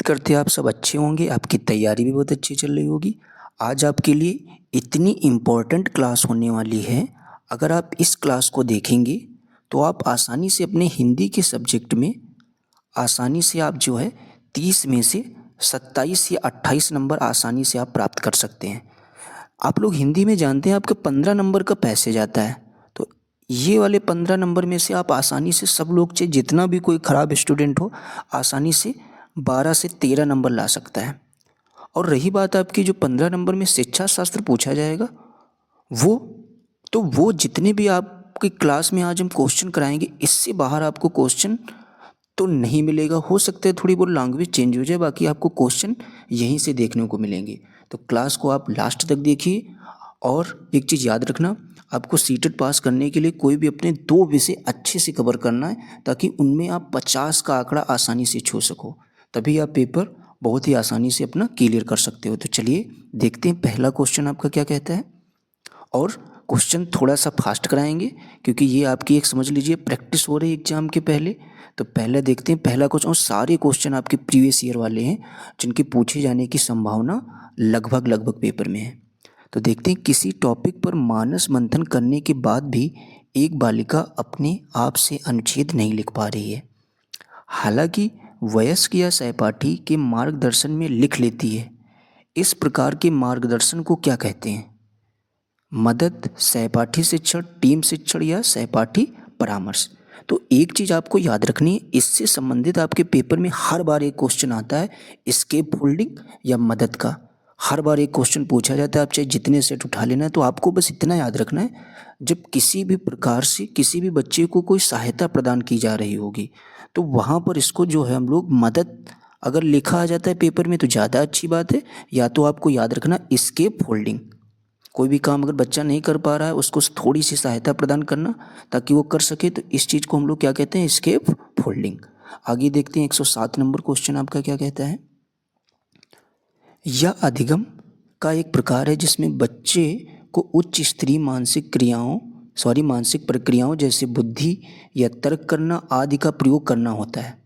करते हैं आप सब अच्छे होंगे, आपकी तैयारी भी बहुत अच्छी चल रही होगी। आज आपके लिए इतनी इम्पोर्टेंट क्लास होने वाली है, अगर आप इस क्लास को देखेंगे तो आप आसानी से अपने हिंदी के सब्जेक्ट में आसानी से आप जो है 30 में से 27 या 28 नंबर आसानी से आप प्राप्त कर सकते हैं। आप लोग हिंदी में जानते हैं आपके 15 नंबर का पैसेज आता है, तो ये वाले 15 नंबर में से आप आसानी से सब लोग, चाहे जितना भी कोई ख़राब स्टूडेंट हो, आसानी से 12 से 13 नंबर ला सकता है। और रही बात आपकी जो 15 नंबर में शिक्षा शास्त्र पूछा जाएगा, वो जितने भी आपकी क्लास में आज हम क्वेश्चन कराएंगे, इससे बाहर आपको क्वेश्चन तो नहीं मिलेगा। हो सकता है थोड़ी बहुत लैंग्वेज चेंज हो जाए, बाकी आपको क्वेश्चन यहीं से देखने को मिलेंगे। तो क्लास को आप लास्ट तक देखिए। और एक चीज़ याद रखना, आपको सीटेट पास करने के लिए कोई भी अपने 2 विषय अच्छे से कवर करना है, ताकि उनमें आप 50 का आंकड़ा आसानी से छू सको, तभी आप पेपर बहुत ही आसानी से अपना क्लियर कर सकते हो। तो चलिए देखते हैं पहला क्वेश्चन आपका क्या कहता है। और क्वेश्चन थोड़ा सा फास्ट कराएंगे, क्योंकि ये आपकी एक समझ लीजिए प्रैक्टिस हो रही है एग्जाम के पहले। तो पहले देखते हैं पहला क्वेश्चन, और सारे क्वेश्चन आपके प्रीवियस ईयर वाले हैं, जिनके पूछे जाने की संभावना लगभग पेपर में है। तो देखते हैं, किसी टॉपिक पर मानस मंथन करने के बाद भी एक बालिका अपने आप से अनुच्छेद नहीं लिख पा रही है, हालांकि वयस्क या सहपाठी के मार्गदर्शन में लिख लेती है। इस प्रकार के मार्गदर्शन को क्या कहते हैं? मदद, सहपाठी शिक्षण, टीम शिक्षण या सहपाठी परामर्श। तो एक चीज़ आपको याद रखनी है, इससे संबंधित आपके पेपर में हर बार एक क्वेश्चन आता है, एस्केप होल्डिंग या मदद का। हर बार एक क्वेश्चन पूछा जाता है, आप चाहे जितने सेट उठा लेना है। तो आपको बस इतना याद रखना है, जब किसी भी प्रकार से किसी भी बच्चे को कोई सहायता प्रदान की जा रही होगी, तो वहाँ पर इसको जो है हम लोग मदद अगर लिखा आ जाता है पेपर में तो ज़्यादा अच्छी बात है। या तो आपको याद रखना एस्केप होल्डिंग, कोई भी काम अगर बच्चा नहीं कर पा रहा है, उसको थोड़ी सी सहायता प्रदान करना ताकि वो कर सके, तो इस चीज़ को हम लोग क्या कहते हैं? Escape folding. आगे देखते हैं 107 नंबर क्वेश्चन आपका क्या कहता है। यह अधिगम का एक प्रकार है जिसमें बच्चे को उच्च स्तरीय मानसिक प्रक्रियाओं जैसे बुद्धि या तर्क करना आदि का प्रयोग करना होता है।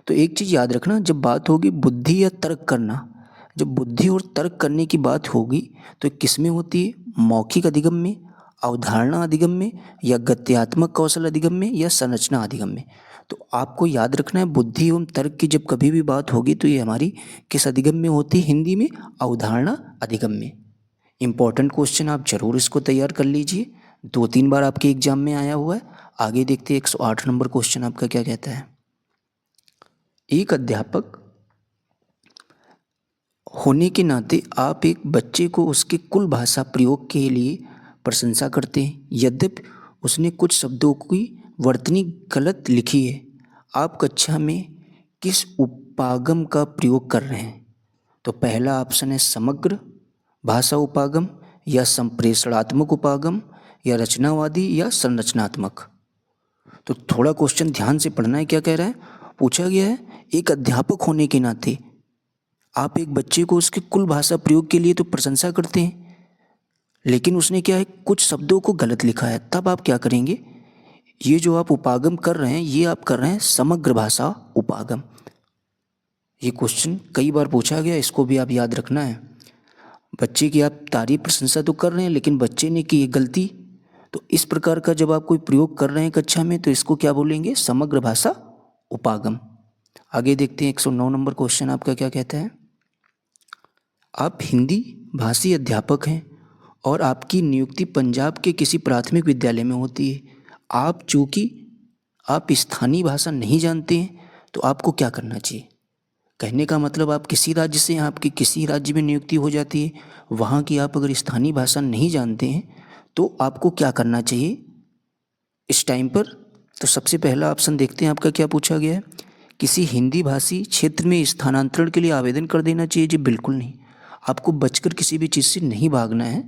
तो एक चीज़ याद रखना, जब बात होगी बुद्धि या तर्क करना, जब बुद्धि और तर्क करने की बात होगी तो किस में होती है? मौखिक अधिगम में, अवधारणा अधिगम में, या गद्यात्मक कौशल अधिगम में, या संरचना अधिगम में। तो आपको याद रखना है, बुद्धि एवं तर्क की जब कभी भी बात होगी तो ये हमारी किस अधिगम में होती है? हिंदी में अवधारणा अधिगम में। इम्पॉर्टेंट क्वेश्चन, आप जरूर इसको तैयार कर लीजिए, 2-3 बार आपके एग्जाम में आया हुआ है। आगे देखते हैं 108 नंबर क्वेश्चन आपका क्या कहता है। एक अध्यापक होने के नाते आप एक बच्चे को उसके कुल भाषा प्रयोग के लिए प्रशंसा करते हैं, यद्यपि उसने कुछ शब्दों की वर्तनी गलत लिखी है। आप कक्षा में किस उपागम का प्रयोग कर रहे हैं? तो पहला ऑप्शन है समग्र भाषा उपागम, या संप्रेषणात्मक उपागम, या रचनावादी, या संरचनात्मक। तो थोड़ा क्वेश्चन ध्यान से पढ़ना है। क्या कह रहा है? पूछा गया है एक अध्यापक होने के नाते आप एक बच्चे को उसके कुल भाषा प्रयोग के लिए तो प्रशंसा करते हैं, लेकिन उसने क्या है, कुछ शब्दों को गलत लिखा है। तब आप क्या करेंगे? ये जो आप उपागम कर रहे हैं, ये आप कर रहे हैं समग्र भाषा उपागम। ये क्वेश्चन कई बार पूछा गया, इसको भी आप याद रखना है। बच्चे की आप तारीफ प्रशंसा तो कर रहे हैं, लेकिन बच्चे ने की गलती, तो इस प्रकार का जब आप कोई प्रयोग कर रहे हैं कक्षा में, तो इसको क्या बोलेंगे? समग्र भाषा उपागम। आगे देखते हैं 109 नंबर क्वेश्चन आपका क्या कहता है। आप हिंदी भाषी अध्यापक हैं और आपकी नियुक्ति पंजाब के किसी प्राथमिक विद्यालय में होती है। चूँकि आप स्थानीय भाषा नहीं जानते हैं, तो आपको क्या करना चाहिए? कहने का मतलब, आप किसी राज्य से हैं, आपकी किसी राज्य में नियुक्ति हो जाती है, वहाँ की आप अगर स्थानीय भाषा नहीं जानते हैं तो आपको क्या करना चाहिए इस टाइम पर? तो सबसे पहला ऑप्शन देखते हैं आपका क्या पूछा गया है। किसी हिंदी भाषी क्षेत्र में स्थानांतरण के लिए आवेदन कर देना चाहिए। जी बिल्कुल नहीं, आपको बचकर किसी भी चीज़ से नहीं भागना है।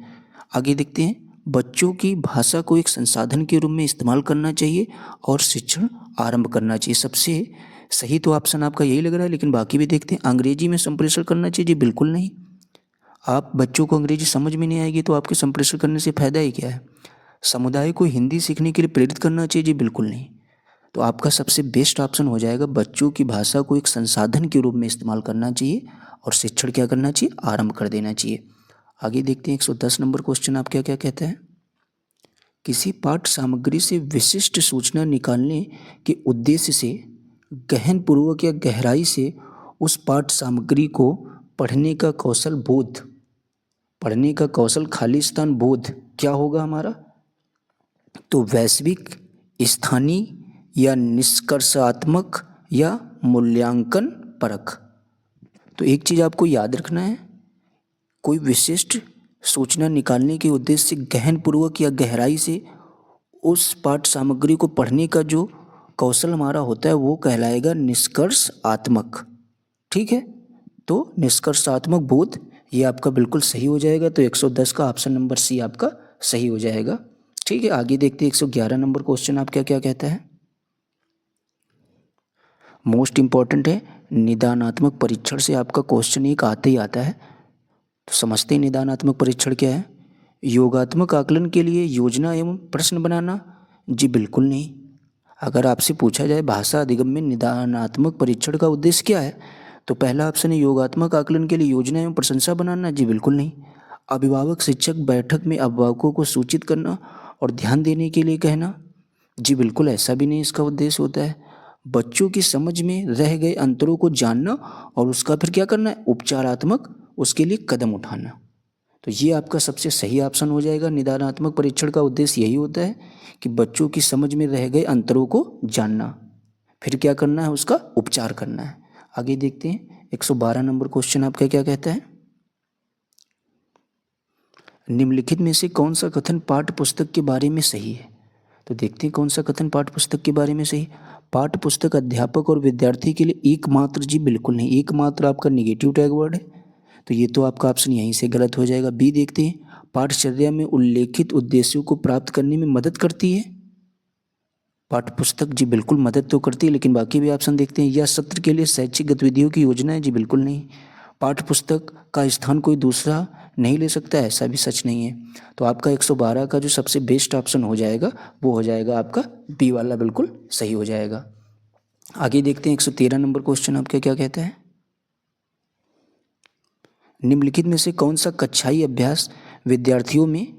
आगे देखते हैं, बच्चों की भाषा को एक संसाधन के रूप में इस्तेमाल करना चाहिए और शिक्षण आरंभ करना चाहिए। सबसे सही तो ऑप्शन आपका यही लग रहा है, लेकिन बाकी भी देखते हैं। अंग्रेजी में संप्रेषण करना चाहिए। जी बिल्कुल नहीं, आप बच्चों को अंग्रेजी समझ में नहीं आएगी तो आपके संप्रेषण करने से फ़ायदा ही क्या है। समुदाय को हिंदी सीखने के लिए प्रेरित करना चाहिए। जी बिल्कुल नहीं। तो आपका सबसे बेस्ट ऑप्शन हो जाएगा बच्चों की भाषा को एक संसाधन के रूप में इस्तेमाल करना चाहिए और शिक्षण क्या करना चाहिए, आरंभ कर देना चाहिए। आगे देखते हैं 110 नंबर क्वेश्चन आप क्या क्या कहते हैं। किसी पाठ्य सामग्री से विशिष्ट सूचना निकालने के उद्देश्य से गहन पूर्वक या गहराई से उस पाठ्य सामग्री को पढ़ने का कौशल बोध, पढ़ने का कौशल खालिस्तान बोध क्या होगा हमारा, तो वैश्विक, स्थानीय या निष्कर्षात्मक या मूल्यांकन परख। तो एक चीज़ आपको याद रखना है, कोई विशिष्ट सूचना निकालने के उद्देश्य से गहन पूर्वक या गहराई से उस पाठ्य सामग्री को पढ़ने का जो कौशल हमारा होता है वो कहलाएगा निष्कर्षात्मक। ठीक है, तो निष्कर्षात्मक बोध ये आपका बिल्कुल सही हो जाएगा। तो 110 का ऑप्शन नंबर सी आपका सही हो जाएगा। ठीक है, आगे देखते हैं 111 नंबर क्वेश्चन आप क्या क्या कहता है। मोस्ट इंपॉर्टेंट है, निदानात्मक परीक्षण से आपका क्वेश्चन एक आते ही आता है। तो समझते हैं निदानात्मक परीक्षण क्या है। योगात्मक आकलन के लिए योजना एवं प्रश्न बनाना, जी बिल्कुल नहीं। अगर आपसे पूछा जाए भाषा अधिगम में निदानात्मक परीक्षण का उद्देश्य क्या है, तो पहला ऑप्शन है योगात्मक आकलन के लिए योजना एवं प्रशंसा बनाना, जी बिल्कुल नहीं। अभिभावक शिक्षक बैठक में अभिभावकों को सूचित करना और ध्यान देने के लिए कहना, जी बिल्कुल ऐसा भी नहीं इसका उद्देश्य होता है। बच्चों की समझ में रह गए अंतरों को जानना और उसका फिर क्या करना है, उपचारात्मक उसके लिए कदम उठाना। तो ये आपका सबसे सही ऑप्शन हो जाएगा। निदानात्मक परीक्षण का उद्देश्य यही होता है कि बच्चों की समझ में रह गए अंतरों को जानना, फिर क्या करना है, उसका उपचार करना है। आगे देखते हैं 112 नंबर क्वेश्चन आपका क्या कहता है। निम्नलिखित में से कौन सा कथन पाठ्य पुस्तक के बारे में सही है। तो देखते हैं कौन सा कथन पाठ्य पुस्तक के बारे में सही। पाठ्य पुस्तक अध्यापक और विद्यार्थी के लिए एकमात्र, जी बिल्कुल नहीं। एकमात्र आपका निगेटिव टैग वर्ड है, तो ये तो आपका ऑप्शन यहीं से गलत हो जाएगा। बी देखते हैं, पाठ्यचर्या में उल्लेखित उद्देश्यों को प्राप्त करने में मदद करती है। पाठ्य पुस्तक जी बिल्कुल मदद तो करती है, लेकिन बाकी भी ऑप्शन देखते हैं। या सत्र के लिए शैक्षिक गतिविधियों की योजना है, जी बिल्कुल नहीं। पाठ्य पुस्तक का स्थान कोई दूसरा नहीं ले सकता, ऐसा भी सच नहीं है। तो आपका 112 का जो सबसे बेस्ट ऑप्शन हो जाएगा वो हो जाएगा आपका बी वाला, बिल्कुल सही हो जाएगा। आगे देखते हैं 113 नंबर क्वेश्चन आपका क्या कहता है। निम्नलिखित में से कौन सा कक्षाई अभ्यास विद्यार्थियों में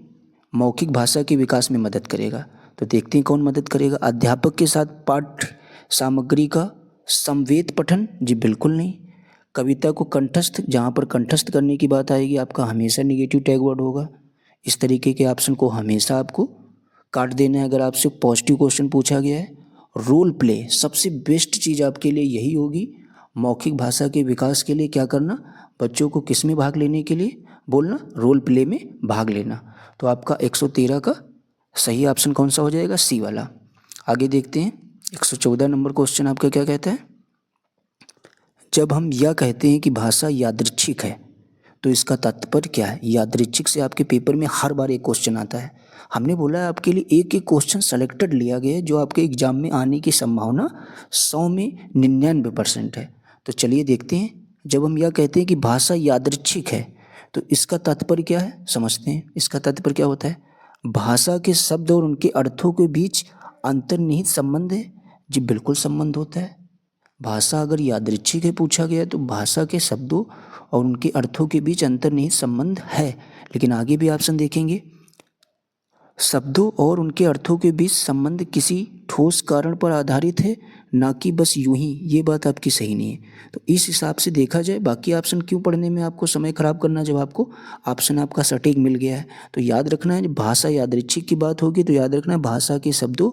मौखिक भाषा के विकास में मदद करेगा। तो देखते हैं कौन मदद करेगा। अध्यापक के साथ पाठ्य सामग्री का समवेत पठन, जी बिल्कुल नहीं। कविता को कंठस्थ, जहाँ पर कंठस्थ करने की बात आएगी आपका हमेशा निगेटिव टैग वर्ड होगा। इस तरीके के ऑप्शन को हमेशा आपको काट देना है अगर आपसे पॉजिटिव क्वेश्चन पूछा गया है। रोल प्ले, सबसे बेस्ट चीज़ आपके लिए यही होगी मौखिक भाषा के विकास के लिए। क्या करना, बच्चों को किस में भाग लेने के लिए बोलना, रोल प्ले में भाग लेना। तो आपका 113 का सही ऑप्शन कौन सा हो जाएगा, सी वाला। आगे देखते हैं 114 नंबर क्वेश्चन आपका क्या कहता है। जब हम यह कहते हैं कि भाषा यादृच्छिक है तो इसका तात्पर्य क्या है। यादृच्छिक से आपके पेपर में हर बार एक क्वेश्चन आता है। हमने बोला है आपके लिए एक एक क्वेश्चन सेलेक्टेड लिया गया है जो आपके एग्जाम में आने की संभावना 100 में 99% है। तो चलिए देखते हैं, जब हम यह कहते हैं कि भाषा यादृच्छिक है तो इसका तात्पर्य क्या है, समझते हैं। इसका तात्पर्य क्या होता है, भाषा के शब्द और उनके अर्थों के बीच अंतर्निहित संबंध है, जी बिल्कुल संबंध होता है। भाषा अगर यादृच्छिक है पूछा गया है तो भाषा के शब्दों और उनके अर्थों के बीच अंतर्निहित संबंध है। लेकिन आगे भी ऑप्शन देखेंगे, शब्दों और उनके अर्थों के बीच संबंध किसी ठोस कारण पर आधारित है, ना कि बस यूं ही। ये बात आपकी सही नहीं है। तो इस हिसाब से देखा जाए बाकी ऑप्शन क्यों पढ़ने में आपको समय खराब करना, जब आपको ऑप्शन आपका सटीक मिल गया है। तो याद रखना है, जब भाषा यादृच्छिक की बात होगी तो याद रखना है भाषा के शब्दों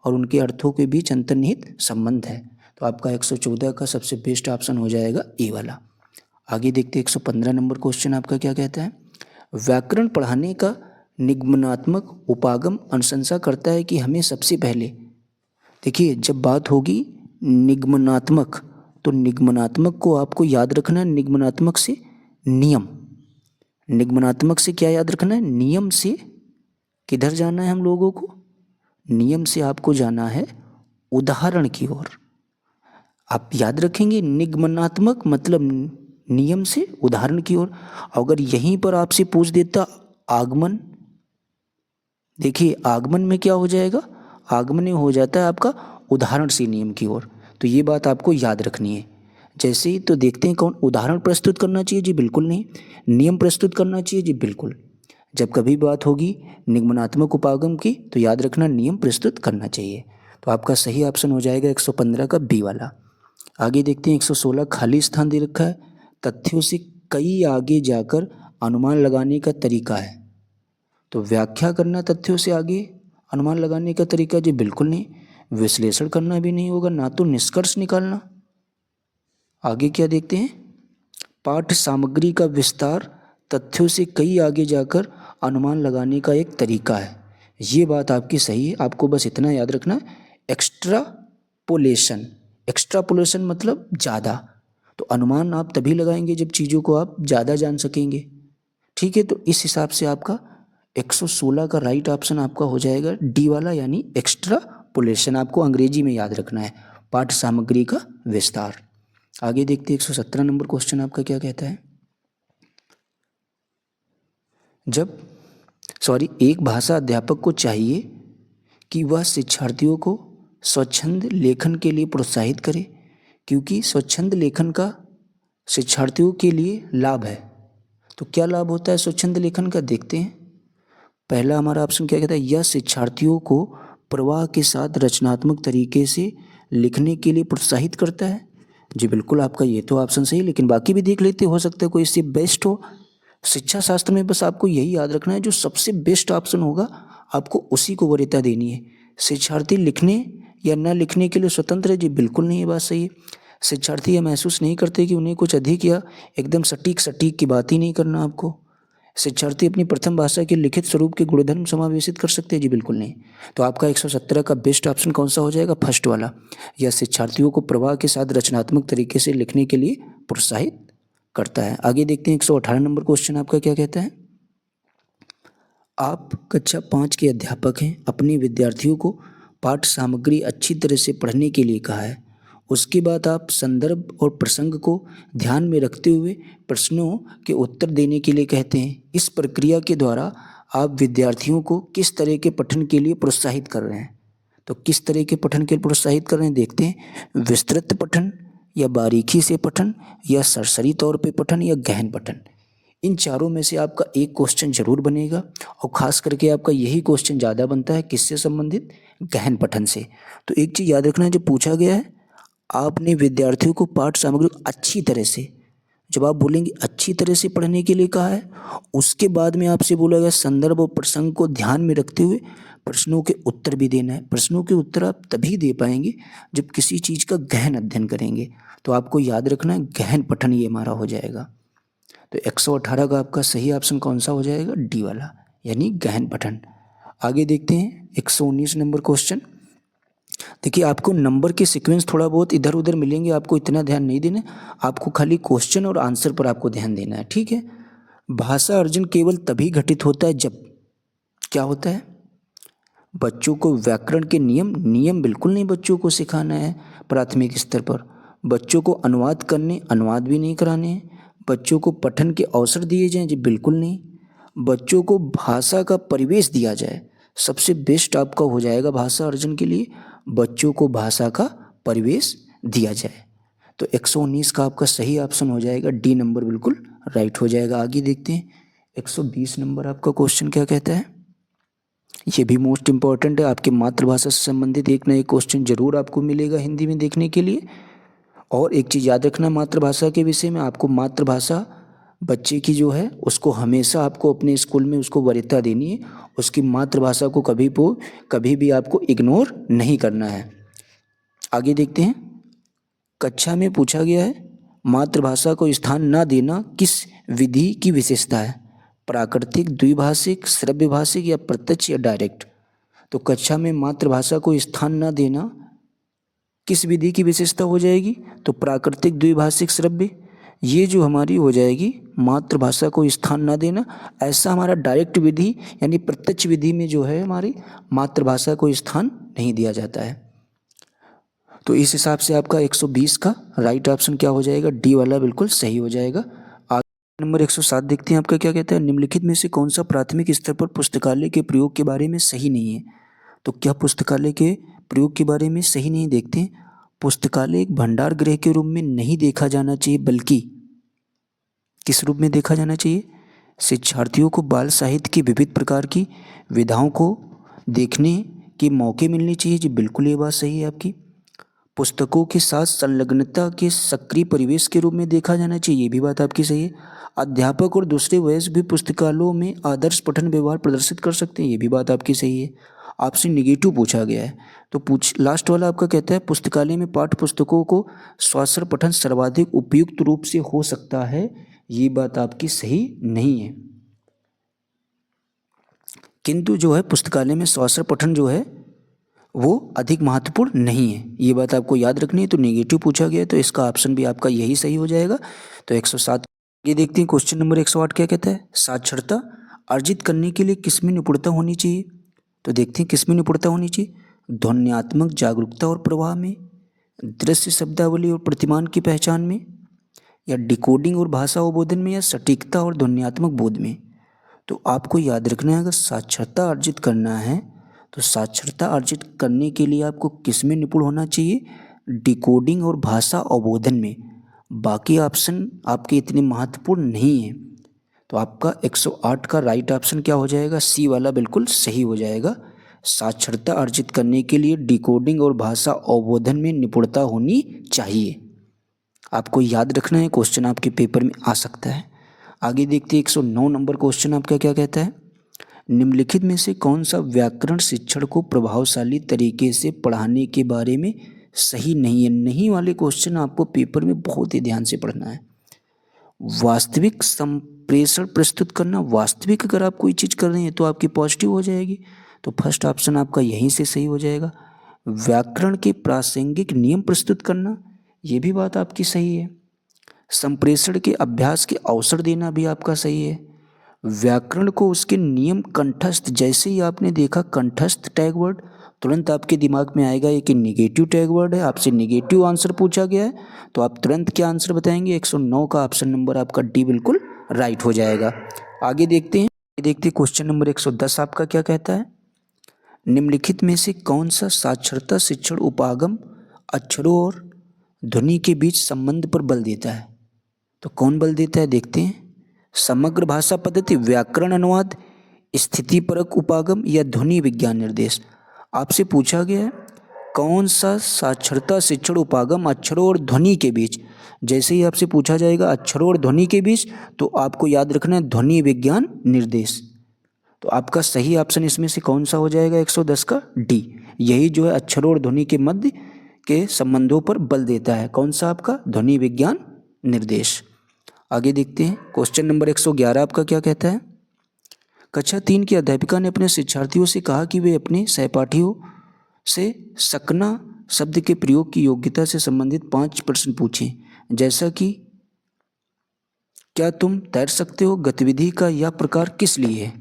और उनके अर्थों के बीच अंतर्निहित संबंध है। तो आपका 114 का सबसे बेस्ट ऑप्शन हो जाएगा ए वाला। आगे देखते हैं 115 नंबर क्वेश्चन आपका क्या कहता है। व्याकरण पढ़ाने का निगमनात्मक उपागम अनुशंसा करता है कि हमें सबसे पहले, देखिए जब बात होगी निगमनात्मक तो निगमनात्मक को आपको याद रखना है, निगमनात्मक से नियम, निगमनात्मक से क्या याद रखना है, नियम से किधर जाना है हम लोगों को, नियम से आपको जाना है उदाहरण की ओर। आप याद रखेंगे निगमनात्मक मतलब नियम से उदाहरण की ओर। अगर यहीं पर आपसे पूछ देता आगमन, देखिए आगमन में क्या हो जाएगा, आगमन में हो जाता है आपका उदाहरण से नियम की ओर। तो ये बात आपको याद रखनी है। जैसे ही तो देखते हैं कौन उदाहरण प्रस्तुत करना चाहिए, जी बिल्कुल नहीं। नियम प्रस्तुत करना चाहिए, जी बिल्कुल। जब कभी बात होगी निगमनात्मक उपागम की तो याद रखना नियम प्रस्तुत करना चाहिए। तो आपका सही ऑप्शन हो जाएगा 115 का बी वाला। आगे देखते हैं 116 खाली स्थान दे रखा है, तथ्यों से कई आगे जाकर अनुमान लगाने का तरीका है। तो व्याख्या करना तथ्यों से आगे अनुमान लगाने का तरीका, जी बिल्कुल नहीं। विश्लेषण करना भी नहीं होगा, ना तो निष्कर्ष निकालना। आगे क्या देखते हैं, पाठ्य सामग्री का विस्तार तथ्यों से कई आगे जाकर अनुमान लगाने का एक तरीका है। ये बात आपकी सही है, आपको बस इतना याद रखना, एक्स्ट्रापोलेशन। एक्स्ट्रापोलेशन मतलब ज़्यादा। तो अनुमान आप तभी लगाएंगे जब चीज़ों को आप ज़्यादा जान सकेंगे। ठीक है, तो इस हिसाब से आपका 116 का राइट ऑप्शन आपका हो जाएगा डी वाला, यानी एक्स्ट्रापोलेशन। आपको अंग्रेजी में याद रखना है, पाठ्य सामग्री का विस्तार। आगे देखते हैं 117 नंबर क्वेश्चन आपका क्या कहता है। एक भाषा अध्यापक को चाहिए कि वह शिक्षार्थियों को स्वच्छंद लेखन के लिए प्रोत्साहित करे, क्योंकि स्वच्छंद लेखन का शिक्षार्थियों के लिए लाभ है। तो क्या लाभ होता है स्वच्छंद लेखन का, देखते हैं। पहला हमारा ऑप्शन क्या कहता है, यह शिक्षार्थियों को प्रवाह के साथ रचनात्मक तरीके से लिखने के लिए प्रोत्साहित करता है। जी बिल्कुल, आपका ये तो ऑप्शन सही, लेकिन बाकी भी देख लेते, हो सकता है कोई इससे बेस्ट हो। शिक्षा शास्त्र में बस आपको यही याद रखना है, जो सबसे बेस्ट ऑप्शन होगा आपको उसी को वरीयता देनी है। शिक्षार्थी लिखने या न लिखने के लिए स्वतंत्र है, जी बिल्कुल नहीं, ये बात सही है। शिक्षार्थी यह महसूस नहीं करते कि उन्हें कुछ अधिक या एकदम सटीक की बात ही नहीं करना आपको। शिक्षार्थी अपनी प्रथम भाषा के लिखित स्वरूप के गुणधर्म समावेशित कर सकते हैं, जी बिल्कुल नहीं। तो आपका 117 का बेस्ट ऑप्शन कौन सा हो जाएगा, फर्स्ट वाला। यह शिक्षार्थियों को प्रवाह के साथ रचनात्मक तरीके से लिखने के लिए प्रोत्साहित करता है। आगे देखते हैं 118 नंबर क्वेश्चन आपका क्या कहता है। आप कक्षा 5 के अध्यापक हैं, अपने विद्यार्थियों को पाठ्य सामग्री अच्छी तरह से पढ़ने के लिए कहा है। उसके बाद आप संदर्भ और प्रसंग को ध्यान में रखते हुए प्रश्नों के उत्तर देने के लिए कहते हैं। इस प्रक्रिया के द्वारा आप विद्यार्थियों को किस तरह के पठन के लिए प्रोत्साहित कर रहे हैं। तो किस तरह के पठन के लिए प्रोत्साहित कर रहे हैं, देखते हैं। विस्तृत पठन, या बारीकी से पठन, या सरसरी तौर पे पठन, या गहन पठन। इन चारों में से आपका एक क्वेश्चन जरूर बनेगा, और ख़ास करके आपका यही क्वेश्चन ज़्यादा बनता है, किससे संबंधित, गहन पठन से। तो एक चीज़ याद रखना है, जो पूछा गया है, आपने विद्यार्थियों को पाठ सामग्री अच्छी तरह से, जब आप बोलेंगे अच्छी तरह से पढ़ने के लिए कहा है, उसके बाद में आपसे बोला गया संदर्भ और प्रसंग को ध्यान में रखते हुए प्रश्नों के उत्तर भी देना है। प्रश्नों के उत्तर आप तभी दे पाएंगे जब किसी चीज़ का गहन अध्ययन करेंगे। तो आपको याद रखना है, गहन पठन ये हमारा हो जाएगा। तो 118 का आपका सही ऑप्शन कौन सा हो जाएगा, डी वाला, यानी गहन पठन। आगे देखते हैं 119 नंबर क्वेश्चन। देखिए, आपको नंबर के सीक्वेंस थोड़ा बहुत इधर उधर मिलेंगे, आपको इतना ध्यान नहीं देना, आपको खाली क्वेश्चन और आंसर पर आपको ध्यान देना है, ठीक है। भाषा अर्जन केवल तभी घटित होता है जब क्या होता है, बच्चों को व्याकरण के नियम बिल्कुल नहीं बच्चों को सिखाना है प्राथमिक स्तर पर। बच्चों को अनुवाद भी नहीं कराने हैं। बच्चों को पठन के अवसर दिए जाएं, जी बिल्कुल नहीं। बच्चों को भाषा का परिवेश दिया जाए, सबसे बेस्ट आपका हो जाएगा भाषा अर्जन के लिए, बच्चों को भाषा का परिवेश दिया जाए। तो 119 का आपका सही ऑप्शन हो जाएगा डी नंबर, बिल्कुल राइट हो जाएगा। आगे देखते हैं 120 नंबर आपका क्वेश्चन क्या कहता है। ये भी मोस्ट इम्पॉर्टेंट है, आपके मातृभाषा से संबंधित एक ना एक क्वेश्चन जरूर आपको मिलेगा हिंदी में देखने के लिए। और एक चीज़ याद रखना मातृभाषा के विषय में, आपको मातृभाषा बच्चे की जो है उसको हमेशा आपको अपने स्कूल में उसको वरीयता देनी है। उसकी मातृभाषा को कभी भी आपको इग्नोर नहीं करना है। आगे देखते हैं, कक्षा में पूछा गया है मातृभाषा को स्थान न देना किस विधि की विशेषता है, प्राकृतिक, द्विभाषिक, श्रव्य भाषिक, या प्रत्यक्ष या डायरेक्ट। तो कक्षा में मातृभाषा को स्थान न देना किस विधि की विशेषता हो जाएगी, तो प्राकृतिक, द्विभाषिक, श्रव्य, ये जो हमारी हो जाएगी मातृभाषा को स्थान न देना। ऐसा हमारा डायरेक्ट विधि यानी प्रत्यक्ष विधि में जो है हमारी मातृभाषा को स्थान नहीं दिया जाता है। तो इस हिसाब से आपका 120 का राइट ऑप्शन क्या हो जाएगा, डी वाला बिल्कुल सही हो जाएगा। आगे नंबर 107 देखते हैं आपका क्या कहता है। निम्नलिखित में से कौन सा प्राथमिक स्तर पर पुस्तकालय के प्रयोग के बारे में सही नहीं है। तो क्या पुस्तकालय के प्रयोग के बारे में सही नहीं। देखते हैं, पुस्तकालय एक भंडार गृह के रूप में नहीं देखा जाना चाहिए, बल्कि किस रूप में देखा जाना चाहिए? शिक्षार्थियों को बाल साहित्य की विविध प्रकार की विधाओं को देखने के मौके मिलने चाहिए। जी बिल्कुल, ये बात सही है आपकी। पुस्तकों के साथ संलग्नता के सक्रिय परिवेश के रूप में देखा जाना चाहिए, ये भी बात आपकी सही है। अध्यापक और दूसरे वयस्क भी पुस्तकालयों में आदर्श पठन व्यवहार प्रदर्शित कर सकते हैं, ये भी बात आपकी सही है। आपसे निगेटिव पूछा गया है, तो लास्ट वाला आपका कहता है पुस्तकालय में पाठ्य पुस्तकों को स्वाश्रय पठन सर्वाधिक उपयुक्त रूप से हो सकता है, ये बात आपकी सही नहीं है। किंतु जो है पुस्तकालय में स्वाश्रय पठन जो है वो अधिक महत्वपूर्ण नहीं है, ये बात आपको याद रखनी है। तो नेगेटिव पूछा गया है, तो इसका ऑप्शन भी आपका यही सही हो जाएगा। तो 107। ये देखते हैं क्वेश्चन नंबर 108 क्या कहता है? साक्षरता अर्जित करने के लिए किसमें निपुणता होनी चाहिए? तो देखते हैं किसमें निपुणता होनी चाहिए। ध्वन्यात्मक जागरूकता और प्रवाह में, दृश्य शब्दावली और प्रतिमान की पहचान में, या डिकोडिंग और भाषा अवबोधन में, या सटीकता और ध्वन्यात्मक बोध में। तो आपको याद रखना है, अगर साक्षरता अर्जित करना है तो साक्षरता अर्जित करने के लिए आपको किस में निपुण होना चाहिए? डिकोडिंग और भाषा अवबोधन में। बाकी ऑप्शन आपके इतने महत्वपूर्ण नहीं है। तो आपका 108 का राइट ऑप्शन क्या हो जाएगा? सी वाला बिल्कुल सही हो जाएगा। साक्षरता अर्जित करने के लिए डिकोडिंग और भाषा अवबोधन में निपुणता होनी चाहिए। आपको याद रखना है, क्वेश्चन आपके पेपर में आ सकता है। आगे देखते हैं 109 नंबर क्वेश्चन आपका क्या कहता है? निम्नलिखित में से कौन सा व्याकरण शिक्षण को प्रभावशाली तरीके से पढ़ाने के बारे में सही नहीं है? नहीं वाले क्वेश्चन आपको पेपर में बहुत ही ध्यान से पढ़ना है। वास्तविक संप्रेषण प्रस्तुत करना, वास्तविक अगर आप कोई चीज़ कर रहे हैं तो आपकी पॉजिटिव हो जाएगी, तो फर्स्ट ऑप्शन आपका यहीं से सही हो जाएगा। व्याकरण के प्रासंगिक नियम प्रस्तुत करना, ये भी बात आपकी सही है। संप्रेषण के अभ्यास के अवसर देना भी आपका सही है। व्याकरण को उसके नियम कंठस्थ, जैसे ही आपने देखा कंठस्थ टैग वर्ड, तुरंत आपके दिमाग में आएगा ये कि निगेटिव टैग वर्ड है, आपसे निगेटिव आंसर पूछा गया है, तो आप तुरंत क्या आंसर बताएंगे? 109 का ऑप्शन नंबर आपका डी बिल्कुल राइट हो जाएगा। आगे देखते हैं, क्वेश्चन नंबर 110 आपका क्या कहता है? निम्नलिखित में से कौन सा साक्षरता शिक्षण उपागम अक्षरों और ध्वनि के बीच संबंध पर बल देता है? तो कौन बल देता है? देखते हैं। समग्र भाषा पद्धति, व्याकरण अनुवाद, स्थितिपरक उपागम, या ध्वनि विज्ञान निर्देश। आपसे पूछा गया है कौन सा साक्षरता शिक्षण उपागम अक्षरों और ध्वनि के बीच। जैसे ही आपसे पूछा जाएगा अक्षरों और ध्वनि के बीच, तो आपको याद रखना है ध्वनि विज्ञान निर्देश। तो आपका सही ऑप्शन इसमें से कौन सा हो जाएगा? 110 का डी। यही जो है अक्षरों और ध्वनि के मध्य के संबंधों पर बल देता है। कौन सा? आपका ध्वनि विज्ञान निर्देश। आगे देखते हैं, क्वेश्चन नंबर 111 आपका क्या कहता है? कक्षा 3 की अध्यापिका ने अपने शिक्षार्थियों से कहा कि वे अपने सहपाठियों से सकना शब्द के प्रयोग की योग्यता से संबंधित 5 प्रश्न पूछें, जैसा कि क्या तुम तैर सकते हो? गतिविधि का यह प्रकार किस लिए है?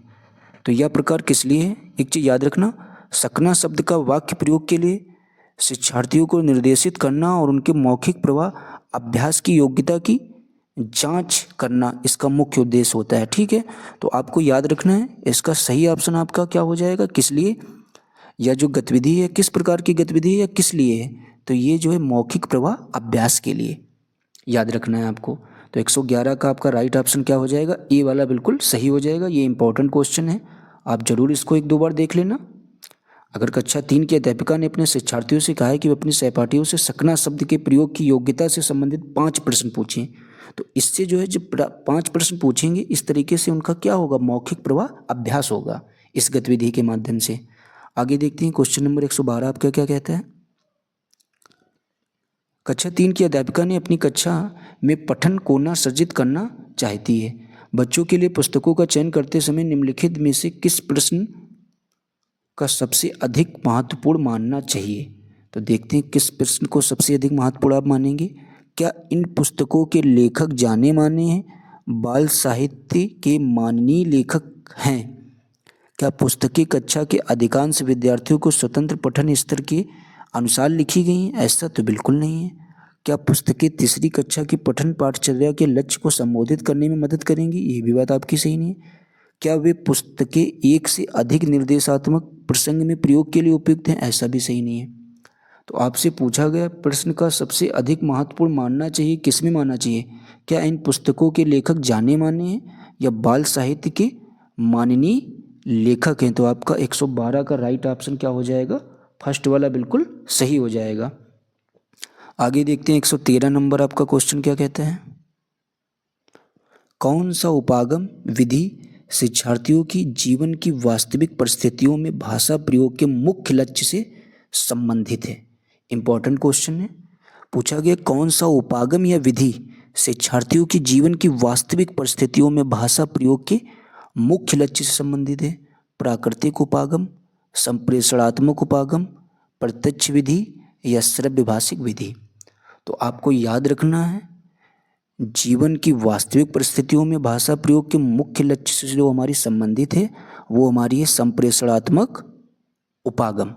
तो यह प्रकार किस लिए है? एक चीज़ याद रखना, सकना शब्द का वाक्य प्रयोग के लिए शिक्षार्थियों को निर्देशित करना और उनके मौखिक प्रवाह अभ्यास की योग्यता की जांच करना इसका मुख्य उद्देश्य होता है। ठीक है, तो आपको याद रखना है इसका सही ऑप्शन आपका क्या हो जाएगा? किस लिए, या जो गतिविधि है किस प्रकार की गतिविधि है या किस लिए है? तो ये जो है मौखिक प्रवाह अभ्यास के लिए याद रखना है आपको। तो 111 का आपका राइट ऑप्शन क्या हो जाएगा? ए वाला बिल्कुल सही हो जाएगा। ये इंपॉर्टेंट क्वेश्चन है, आप जरूर इसको 1-2 बार देख लेना। अगर कक्षा 3 की अध्यापिका ने अपने शिक्षार्थियों से कहा है कि वे अपने सहपाठियों से सकना शब्द के प्रयोग की योग्यता से संबंधित 5 प्रश्न पूछें, तो इससे जो है जब 5 प्रश्न पूछेंगे इस तरीके से उनका क्या होगा? मौखिक प्रवाह अभ्यास होगा इस गतिविधि के माध्यम से। आगे देखते हैं, क्वेश्चन नंबर 112 आपका क्या कहता है? कक्षा 3 की अध्यापिका ने अपनी कक्षा में पठन कोना सृजित करना चाहती है। बच्चों के लिए पुस्तकों का चयन करते समय निम्नलिखित में से किस प्रश्न का सबसे अधिक महत्वपूर्ण मानना चाहिए? तो देखते हैं किस प्रश्न को सबसे अधिक महत्वपूर्ण आप मानेंगे। क्या इन पुस्तकों के लेखक जाने माने हैं? बाल साहित्य के माननीय लेखक हैं? क्या पुस्तकें कक्षा के अधिकांश विद्यार्थियों को स्वतंत्र पठन स्तर के अनुसार लिखी गई हैं? ऐसा तो बिल्कुल नहीं है। क्या पुस्तकें तीसरी कक्षा की पठन पाठचर्या के लक्ष्य को संबोधित करने में मदद करेंगी? ये भी बात आपकी सही नहीं है। क्या वे पुस्तकें एक से अधिक निर्देशात्मक प्रसंग में प्रयोग के लिए उपयुक्त हैं? ऐसा भी सही नहीं है। तो आपसे पूछा गया प्रश्न का सबसे अधिक महत्वपूर्ण मानना चाहिए, किसमें मानना चाहिए? क्या इन पुस्तकों के लेखक जाने माने हैं या बाल साहित्य के माननीय लेखक हैं? तो आपका 112 का राइट ऑप्शन क्या हो जाएगा? फर्स्ट वाला बिल्कुल सही हो जाएगा। आगे देखते हैं 113 नंबर आपका क्वेश्चन क्या कहता है। कौन सा उपागम विधि शिक्षार्थियों की जीवन की वास्तविक परिस्थितियों में भाषा प्रयोग के मुख्य लक्ष्य से संबंधित है? इंपॉर्टेंट क्वेश्चन है। पूछा गया कौन सा उपागम या विधि शिक्षार्थियों की जीवन की वास्तविक परिस्थितियों में भाषा प्रयोग के मुख्य लक्ष्य से संबंधित है? प्राकृतिक उपागम, संप्रेषणात्मक उपागम, प्रत्यक्ष विधि या श्रव्य भाषिक विधि? तो आपको याद रखना है जीवन की वास्तविक परिस्थितियों में भाषा प्रयोग के मुख्य लक्ष्य से जो हमारी संबंधित है वो हमारी है संप्रेषणात्मक उपागम।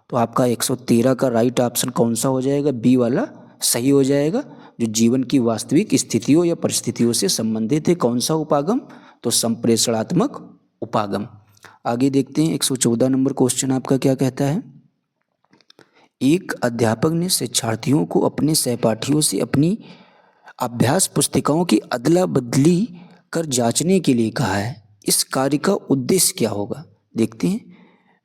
तो आपका 113 का राइट ऑप्शन कौन सा हो जाएगा? बी वाला सही हो जाएगा। जो जीवन की वास्तविक स्थितियों या परिस्थितियों से संबंधित है कौन सा उपागम? तो संप्रेषणात्मक उपागम। आगे देखते हैं 114 नंबर क्वेश्चन आपका क्या कहता है। एक अध्यापक ने शिक्षार्थियों को अपने सहपाठियों से अपनी अभ्यास पुस्तिकाओं की अदला बदली कर जांचने के लिए कहा है। इस कार्य का उद्देश्य क्या होगा? देखते हैं।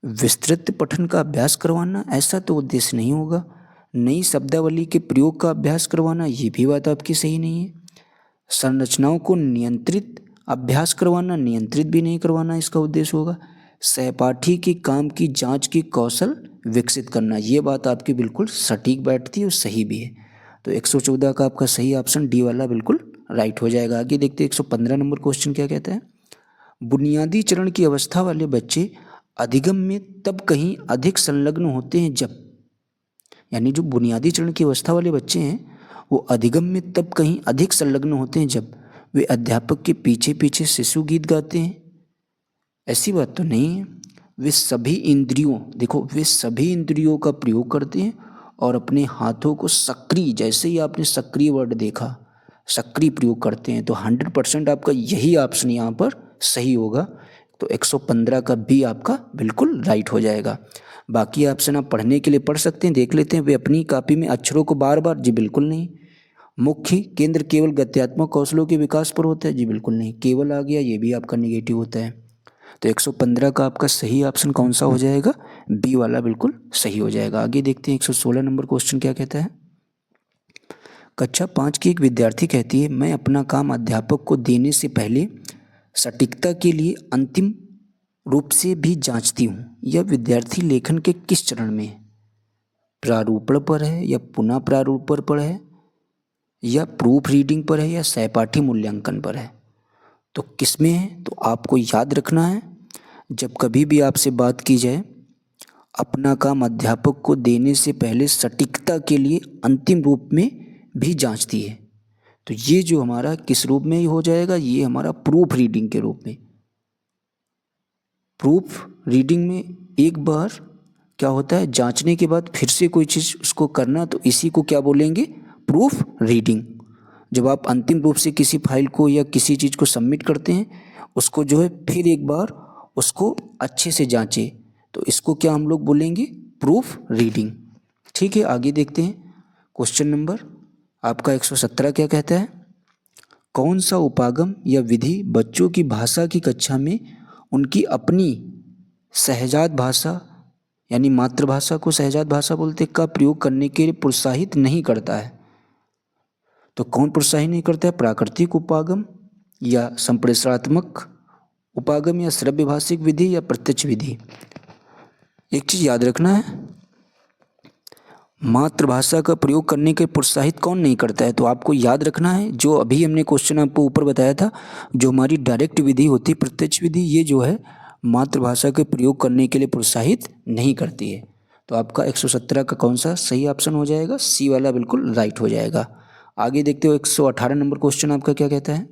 विस्तृत पठन का अभ्यास करवाना, ऐसा तो उद्देश्य नहीं होगा। नई शब्दावली के प्रयोग का अभ्यास करवाना, ये भी बात आपकी सही नहीं है। संरचनाओं को नियंत्रित अभ्यास करवाना, नियंत्रित भी नहीं करवाना इसका उद्देश्य होगा। सहपाठी के काम की जांच के कौशल विकसित करना, ये बात आपकी बिल्कुल सटीक बैठती है और सही भी है। तो 114 का आपका सही ऑप्शन डी वाला बिल्कुल राइट हो जाएगा। आगे देखते हैं 115 नंबर क्वेश्चन क्या कहता है। बुनियादी चरण की अवस्था वाले बच्चे अधिगम में तब कहीं अधिक संलग्न होते हैं जब, यानी जो बुनियादी चरण की अवस्था वाले बच्चे हैं वो अधिगम में तब कहीं अधिक संलग्न होते हैं जब वे अध्यापक के पीछे पीछे शिशु गीत गाते हैं। ऐसी बात तो नहीं है। वे सभी इंद्रियों, देखो वे सभी इंद्रियों का प्रयोग करते हैं और अपने हाथों को सक्रिय, जैसे ही आपने सक्रिय वर्ड देखा, सक्रिय प्रयोग करते हैं। तो 100% आपका यही ऑप्शन यहाँ पर सही होगा। तो 115 का बी आपका बिल्कुल राइट हो जाएगा। बाकी ऑप्शन आप पढ़ने के लिए पढ़ सकते हैं, देख लेते हैं। वे अपनी कॉपी में अक्षरों को बार बार, जी बिल्कुल नहीं। मुख्य केंद्र केवल गत्यात्मक कौशलों के विकास पर होता है, जी बिल्कुल नहीं। केवल आ गया, ये भी आपका निगेटिव होता है। तो 115 का आपका सही ऑप्शन कौन सा हो जाएगा? बी वाला बिल्कुल सही हो जाएगा। आगे देखते हैं 116 नंबर क्वेश्चन क्या कहता है। कक्षा 5 की एक विद्यार्थी कहती है, मैं अपना काम अध्यापक को देने से पहले सटीकता के लिए अंतिम रूप से भी जांचती हूँ। यह विद्यार्थी लेखन के किस चरण में है? प्रारूपण पर है या पुनः प्रारूपण पर है या प्रूफ रीडिंग पर है या सहपाठी मूल्यांकन पर है? तो किस में है? तो आपको याद रखना है जब कभी भी आपसे बात की जाए अपना काम अध्यापक को देने से पहले सटीकता के लिए अंतिम रूप में भी जांचती है, तो ये जो हमारा किस रूप में ही हो जाएगा? ये हमारा प्रूफ रीडिंग के रूप में। प्रूफ रीडिंग में एक बार क्या होता है, जांचने के बाद फिर से कोई चीज़ उसको करना, तो इसी को क्या बोलेंगे? Proof reading. जब आप अंतिम रूप से किसी फाइल को या किसी चीज़ को सबमिट करते हैं, उसको जो है फिर एक बार उसको अच्छे से जांचें, तो इसको क्या हम लोग बोलेंगे? Proof reading. ठीक है, आगे देखते हैं। क्वेश्चन नंबर आपका 117 क्या कहता है। कौन सा उपागम या विधि बच्चों की भाषा की कक्षा में उनकी अपनी सहजात भाषा, यानी मातृभाषा को सहजात भाषा बोलते, का प्रयोग करने के लिए प्रोत्साहित नहीं करता है? तो कौन प्रोत्साहित नहीं करता है? प्राकृतिक उपागम या संप्रेषणात्मक उपागम या श्रव्य भाषिक विधि या प्रत्यक्ष विधि? एक चीज़ याद रखना है, मातृभाषा का प्रयोग करने के प्रोत्साहित कौन नहीं करता है? तो आपको याद रखना है जो अभी हमने क्वेश्चन आपको ऊपर बताया था, जो हमारी डायरेक्ट विधि होती है प्रत्यक्ष विधि, ये जो है मातृभाषा के प्रयोग करने के लिए प्रोत्साहित नहीं करती है। तो आपका 117 का कौन सा सही ऑप्शन हो जाएगा? सी वाला बिल्कुल राइट हो जाएगा। आगे देखते हो 118 नंबर क्वेश्चन आपका क्या कहता है।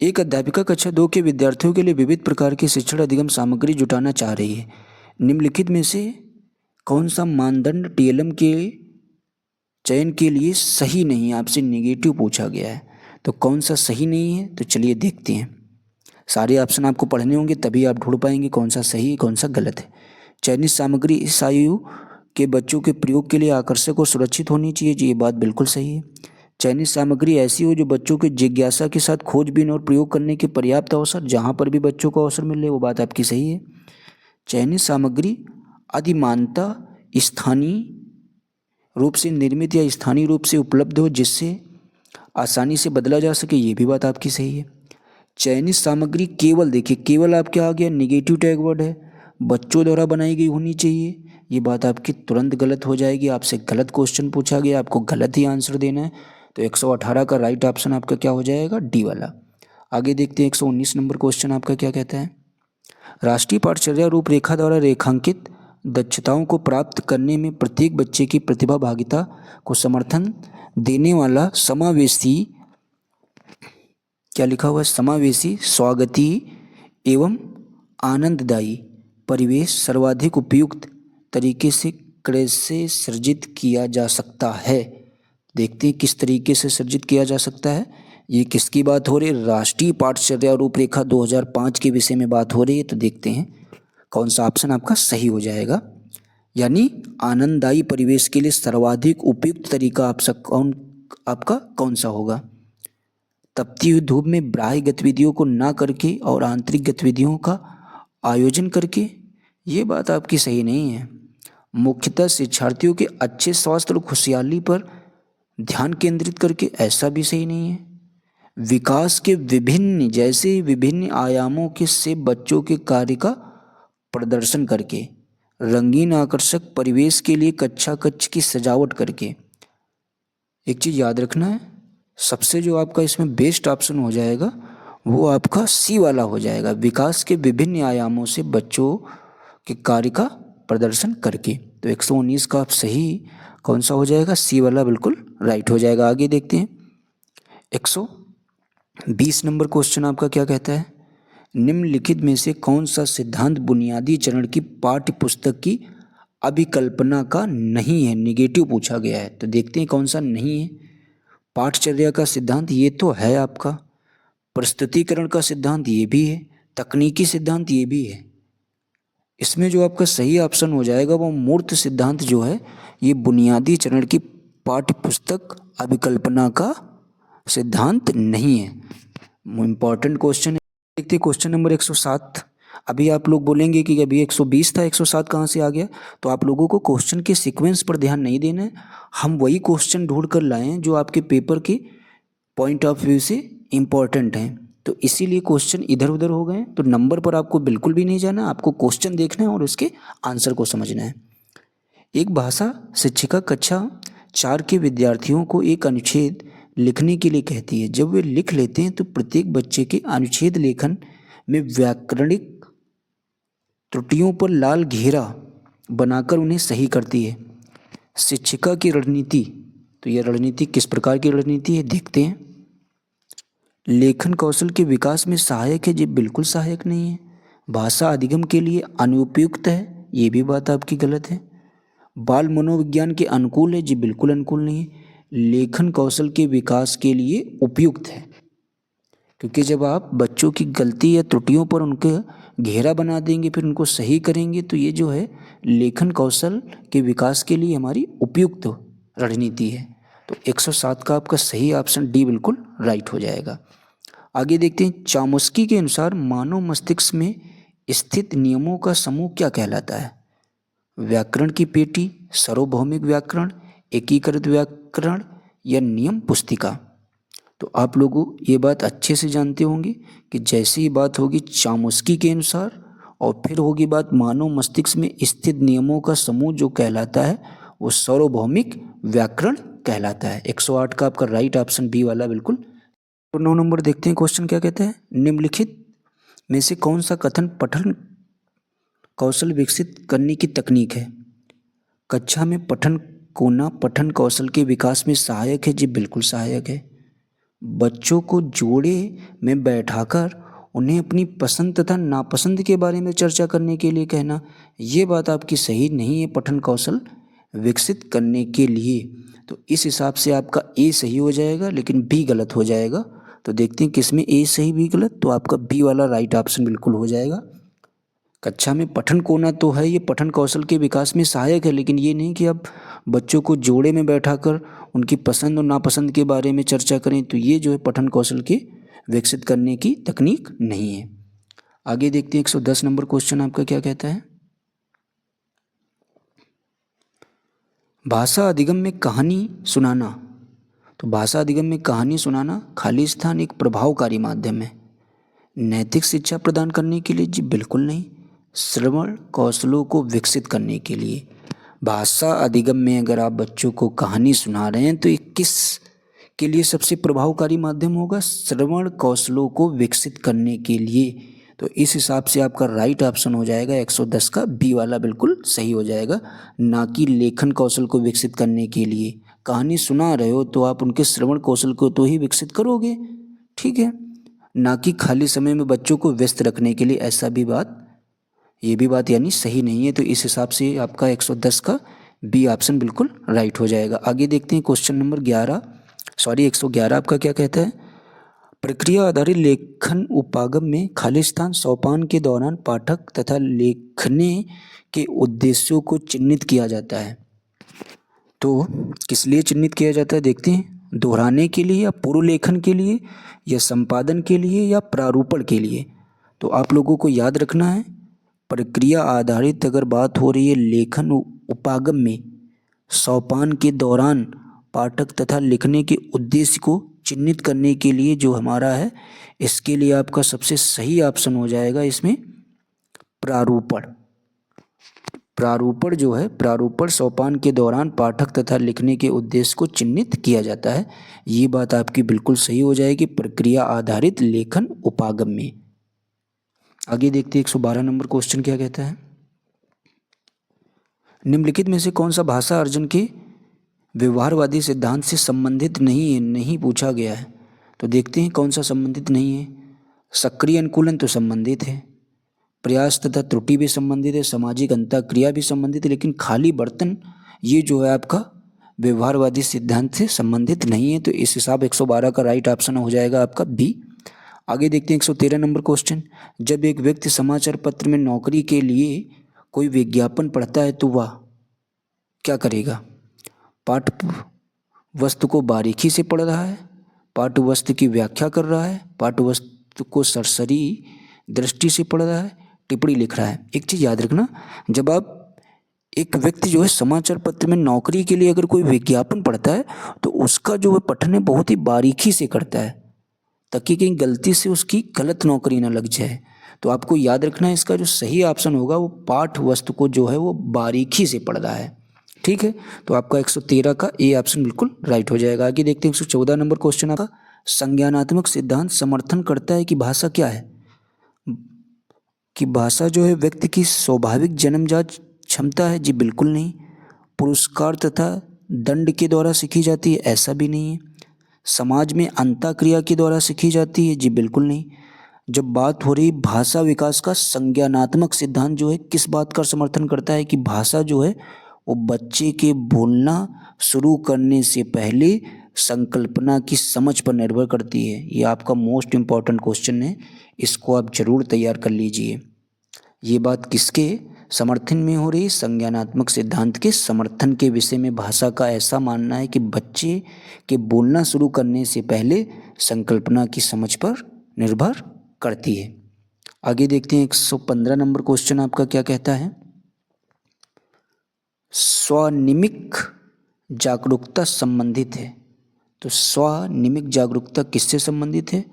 एक अध्यापिका कक्षा 2 के विद्यार्थियों के लिए विविध प्रकार की शिक्षण अधिगम सामग्री जुटाना चाह रही है। निम्नलिखित में से कौन सा मानदंड टीएलएम के चयन के लिए सही नहीं है? आपसे नेगेटिव पूछा गया है, तो कौन सा सही नहीं है? तो चलिए देखते हैं। सारे ऑप्शन आपको पढ़ने होंगे तभी आप ढूंढ पाएंगे कौन सा सही है कौन सा गलत है। चयनित सामग्री इस आयु के बच्चों के प्रयोग के लिए आकर्षक और सुरक्षित होनी चाहिए जी, ये बात बिल्कुल सही है। चयनित सामग्री ऐसी हो जो बच्चों की जिज्ञासा के साथ खोजबीन और प्रयोग करने के पर्याप्त अवसर, जहाँ पर भी बच्चों को अवसर मिले, वो बात आपकी सही है। चयनित सामग्री अधिमानतः स्थानीय रूप से निर्मित या स्थानीय रूप से उपलब्ध हो, जिससे आसानी से बदला जा सके, ये भी बात आपकी सही है। चयनित सामग्री केवल, देखिए केवल आपके आ गया, निगेटिव टैग वर्ड है, बच्चों द्वारा बनाई गई होनी चाहिए, ये बात आपकी तुरंत गलत हो जाएगी। आपसे गलत क्वेश्चन पूछा गया, आपको गलत ही आंसर देना है। तो 118 का राइट ऑप्शन आपका क्या हो जाएगा, डी वाला। आगे देखते हैं 119 नंबर क्वेश्चन आपका क्या कहता है। राष्ट्रीय पाठचर्या रूपरेखा द्वारा रेखांकित दक्षताओं को प्राप्त करने में प्रत्येक बच्चे की प्रतिभा भागिता को समर्थन देने वाला समावेशी, क्या लिखा हुआ है, समावेशी, स्वागती एवं आनंददायी परिवेश सर्वाधिक उपयुक्त तरीके से कैसे सृजित किया जा सकता है। देखते हैं किस तरीके से सृजित किया जा सकता है। ये किसकी बात हो रही है, राष्ट्रीय पाठचर्या रूपरेखा 2005 के विषय में बात हो रही है। तो देखते हैं कौन सा ऑप्शन आपका सही हो जाएगा, यानी आनंददायी परिवेश के लिए सर्वाधिक उपयुक्त तरीका आपका कौन सा होगा। तपती हुई धूप में बाह्य गतिविधियों को ना करके और आंतरिक गतिविधियों का आयोजन करके, ये बात आपकी सही नहीं है। मुख्यतः शिक्षार्थियों के अच्छे स्वास्थ्य और खुशहाली पर ध्यान केंद्रित करके, ऐसा भी सही नहीं है। विकास के विभिन्न आयामों के से बच्चों के कार्य का प्रदर्शन करके, रंगीन आकर्षक परिवेश के लिए कक्ष की सजावट करके। एक चीज़ याद रखना है, सबसे जो आपका इसमें बेस्ट ऑप्शन हो जाएगा वो आपका सी वाला हो जाएगा, विकास के विभिन्न आयामों से बच्चों के कार्य का प्रदर्शन करके। तो 119 का आप सही कौन सा हो जाएगा, सी वाला बिल्कुल राइट हो जाएगा। आगे देखते हैं 120 नंबर क्वेश्चन आपका क्या कहता है। निम्नलिखित में से कौन सा सिद्धांत बुनियादी चरण की पाठ्य पुस्तक की अभिकल्पना का नहीं है, निगेटिव पूछा गया है। तो देखते हैं कौन सा नहीं है। पाठचर्या का सिद्धांत ये तो है आपका, प्रस्तुतिकरण का सिद्धांत ये भी है, तकनीकी सिद्धांत ये भी है। इसमें जो आपका सही ऑप्शन हो जाएगा वो मूर्त सिद्धांत जो है, ये बुनियादी चरण की पाठ्य पुस्तक अभिकल्पना का सिद्धांत नहीं है। इम्पॉर्टेंट क्वेश्चन है। देखते क्वेश्चन नंबर 107। अभी आप लोग बोलेंगे कि अभी 120 था, 107 कहाँ से आ गया। तो आप लोगों को क्वेश्चन के सीक्वेंस पर ध्यान नहीं देना है। हम वही क्वेश्चन ढूंढ कर लाए हैं जो आपके पेपर के पॉइंट ऑफ व्यू से इम्पॉर्टेंट हैं, तो इसीलिए क्वेश्चन इधर उधर हो गए। तो नंबर पर आपको बिल्कुल भी नहीं जाना, आपको क्वेश्चन देखना है और उसके आंसर को समझना है। एक भाषा शिक्षिका कक्षा 4 के विद्यार्थियों को एक अनुच्छेद लिखने के लिए कहती है। जब वे लिख लेते हैं तो प्रत्येक बच्चे के अनुच्छेद लेखन में व्याकरणिक त्रुटियों पर लाल घेरा बनाकर उन्हें सही करती है। शिक्षिका की रणनीति, तो यह रणनीति किस प्रकार की रणनीति है देखते हैं। लेखन कौशल के विकास में सहायक है, जी बिल्कुल सहायक नहीं है। भाषा अधिगम के लिए अनुपयुक्त है, ये भी बात आपकी गलत है। बाल मनोविज्ञान के अनुकूल है, जी बिल्कुल अनुकूल नहीं है। लेखन कौशल के विकास के लिए उपयुक्त है, क्योंकि जब आप बच्चों की गलती या त्रुटियों पर उनके घेरा बना देंगे फिर उनको सही करेंगे, तो ये जो है लेखन कौशल के विकास के लिए हमारी उपयुक्त रणनीति है। तो 107 का आपका सही ऑप्शन डी बिल्कुल राइट हो जाएगा। आगे देखते हैं। चामुस्की के अनुसार मानव मस्तिष्क में स्थित नियमों का समूह क्या कहलाता है। व्याकरण की पेटी, सार्वभौमिक व्याकरण, एकीकृत व्याकरण या नियम पुस्तिका। तो आप लोगों ये बात अच्छे से जानते होंगे कि जैसे ही बात होगी चामुस्की के अनुसार और फिर होगी बात मानव मस्तिष्क में स्थित नियमों का समूह जो कहलाता है वो सार्वभौमिक व्याकरण कहलाता है। 108 का आपका राइट ऑप्शन बी वाला बिल्कुल। तो 9 नंबर देखते हैं क्वेश्चन क्या कहता है। निम्नलिखित में से कौन सा कथन पठन कौशल विकसित करने की तकनीक है। कक्षा में पठन कोना पठन कौशल के विकास में सहायक है, जी बिल्कुल सहायक है। बच्चों को जोड़े में बैठाकर उन्हें अपनी पसंद तथा नापसंद के बारे में चर्चा करने के लिए कहना, ये बात आपकी सही नहीं है पठन कौशल विकसित करने के लिए। तो इस हिसाब से आपका ए सही हो जाएगा लेकिन बी गलत हो जाएगा। तो देखते हैं किसमें ए सही बी गलत। तो आपका बी वाला राइट ऑप्शन बिल्कुल हो जाएगा। कक्षा में पठन कोना तो है, ये पठन कौशल के विकास में सहायक है, लेकिन ये नहीं कि आप बच्चों को जोड़े में बैठाकर उनकी पसंद और नापसंद के बारे में चर्चा करें। तो ये जो है पठन कौशल के विकसित करने की तकनीक नहीं है। आगे देखते हैं 110 नंबर क्वेश्चन आपका क्या कहता है। भाषा अधिगम में कहानी सुनाना। तो भाषा अधिगम में कहानी सुनाना खाली स्थान एक प्रभावकारी माध्यम है। नैतिक शिक्षा प्रदान करने के लिए? जी बिल्कुल नहीं। श्रवण कौशलों को विकसित करने के लिए। भाषा अधिगम में अगर आप बच्चों को कहानी सुना रहे हैं तो ये किस के लिए सबसे प्रभावकारी माध्यम होगा? श्रवण कौशलों को विकसित करने के लिए। तो इस हिसाब से आपका राइट ऑप्शन हो जाएगा 110 का बी वाला बिल्कुल सही हो जाएगा, ना कि लेखन कौशल को विकसित करने के लिए। कहानी सुना रहे हो तो आप उनके श्रवण कौशल को तो ही विकसित करोगे, ठीक है, ना कि खाली समय में बच्चों को व्यस्त रखने के लिए। ऐसा भी बात, ये भी बात यानी सही नहीं है। तो इस हिसाब से आपका 110 का बी ऑप्शन बिल्कुल राइट हो जाएगा। आगे देखते हैं क्वेश्चन नंबर 111 आपका क्या कहता है। प्रक्रिया आधारित लेखन उपागम में खाली स्थान सोपान के दौरान पाठक तथा लेखने के उद्देश्यों को चिन्हित किया जाता है। तो किस लिए चिन्हित किया जाता है देखते हैं। दोहराने के लिए या पूर्व लेखन के लिए या संपादन के लिए या प्रारूपण के लिए। तो आप लोगों को याद रखना है, प्रक्रिया आधारित अगर बात हो रही है लेखन उपागम में, सोपान के दौरान पाठक तथा लिखने के उद्देश्य को चिन्हित करने के लिए जो हमारा है, इसके लिए आपका सबसे सही ऑप्शन हो जाएगा इसमें प्रारूपण। प्रारूपण जो है, प्रारूपण सोपान के दौरान पाठक तथा लिखने के उद्देश्य को चिन्हित किया जाता है। ये बात आपकी बिल्कुल सही हो जाएगी प्रक्रिया आधारित लेखन उपागम में। आगे देखते हैं 112 नंबर क्वेश्चन क्या कहता है। निम्नलिखित में से कौन सा भाषा अर्जन के व्यवहारवादी सिद्धांत से संबंधित नहीं है? नहीं पूछा गया है, तो देखते हैं कौन सा संबंधित नहीं है। सक्रिय अनुकूलन तो संबंधित है, प्रयास तथा त्रुटि भी संबंधित है, सामाजिक अंतःक्रिया भी संबंधित है, लेकिन खाली बर्तन ये जो है आपका व्यवहारवादी सिद्धांत से संबंधित नहीं है। तो इस हिसाब 112 का राइट ऑप्शन हो जाएगा आपका बी। आगे देखते हैं 113 नंबर क्वेश्चन। जब एक व्यक्ति समाचार पत्र में नौकरी के लिए कोई विज्ञापन पढ़ता है तो वह क्या करेगा? पाठ वस्तु को बारीकी से पढ़ रहा है, पाठ वस्तु की व्याख्या कर रहा है, पाठ वस्तु को सरसरी दृष्टि से पढ़ रहा है, टिप्पणी लिख रहा है। एक चीज़ याद रखना, जब आप एक व्यक्ति जो है समाचार पत्र में नौकरी के लिए अगर कोई विज्ञापन पढ़ता है तो उसका जो है पठन है बहुत ही बारीकी से करता है, ताकि कहीं गलती से उसकी गलत नौकरी ना लग जाए। तो आपको याद रखना है इसका जो सही ऑप्शन होगा वो पाठ वस्तु को जो है वो बारीकी से पढ़ रहा है, ठीक है। तो आपका 113 का ए ऑप्शन बिल्कुल राइट हो जाएगा। आगे देखते हैं 114 नंबर क्वेश्चन आपका। संज्ञानात्मक सिद्धांत समर्थन करता है कि भाषा क्या है? कि भाषा जो है व्यक्ति की स्वाभाविक जन्मजात क्षमता है? जी बिल्कुल नहीं। पुरस्कार तथा दंड के द्वारा सीखी जाती है? ऐसा भी नहीं है। समाज में अंतःक्रिया के द्वारा सीखी जाती है? जी बिल्कुल नहीं। जब बात हो रही भाषा विकास का, संज्ञानात्मक सिद्धांत जो है किस बात का समर्थन करता है? कि भाषा जो है वो बच्चे के बोलना शुरू करने से पहले संकल्पना की समझ पर निर्भर करती है। ये आपका मोस्ट इम्पॉर्टेंट क्वेश्चन है, इसको आप जरूर तैयार कर लीजिए। ये बात किसके समर्थन में हो रही? संज्ञानात्मक सिद्धांत के समर्थन के विषय में भाषा का ऐसा मानना है कि बच्चे के बोलना शुरू करने से पहले संकल्पना की समझ पर निर्भर करती है। आगे देखते हैं 115 नंबर क्वेश्चन आपका क्या कहता है। स्वनिमिक जागरूकता संबंधित है। तो स्वनिमिक जागरूकता किससे संबंधित है?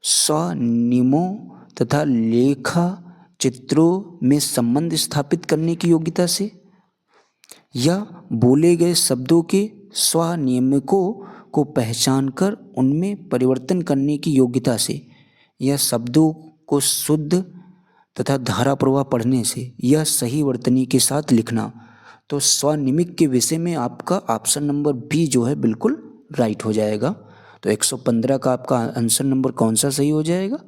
स्वनिमों तथा लेखा चित्रों में संबंध स्थापित करने की योग्यता से, या बोले गए शब्दों के स्वनियमकों को पहचानकर उनमें परिवर्तन करने की योग्यता से, या शब्दों को शुद्ध तथा धारा प्रवाह पढ़ने से, या सही वर्तनी के साथ लिखना। तो स्वनिमिक के विषय में आपका ऑप्शन नंबर बी जो है बिल्कुल राइट हो जाएगा। तो 115 का आपका आंसर नंबर कौन सा सही हो जाएगा?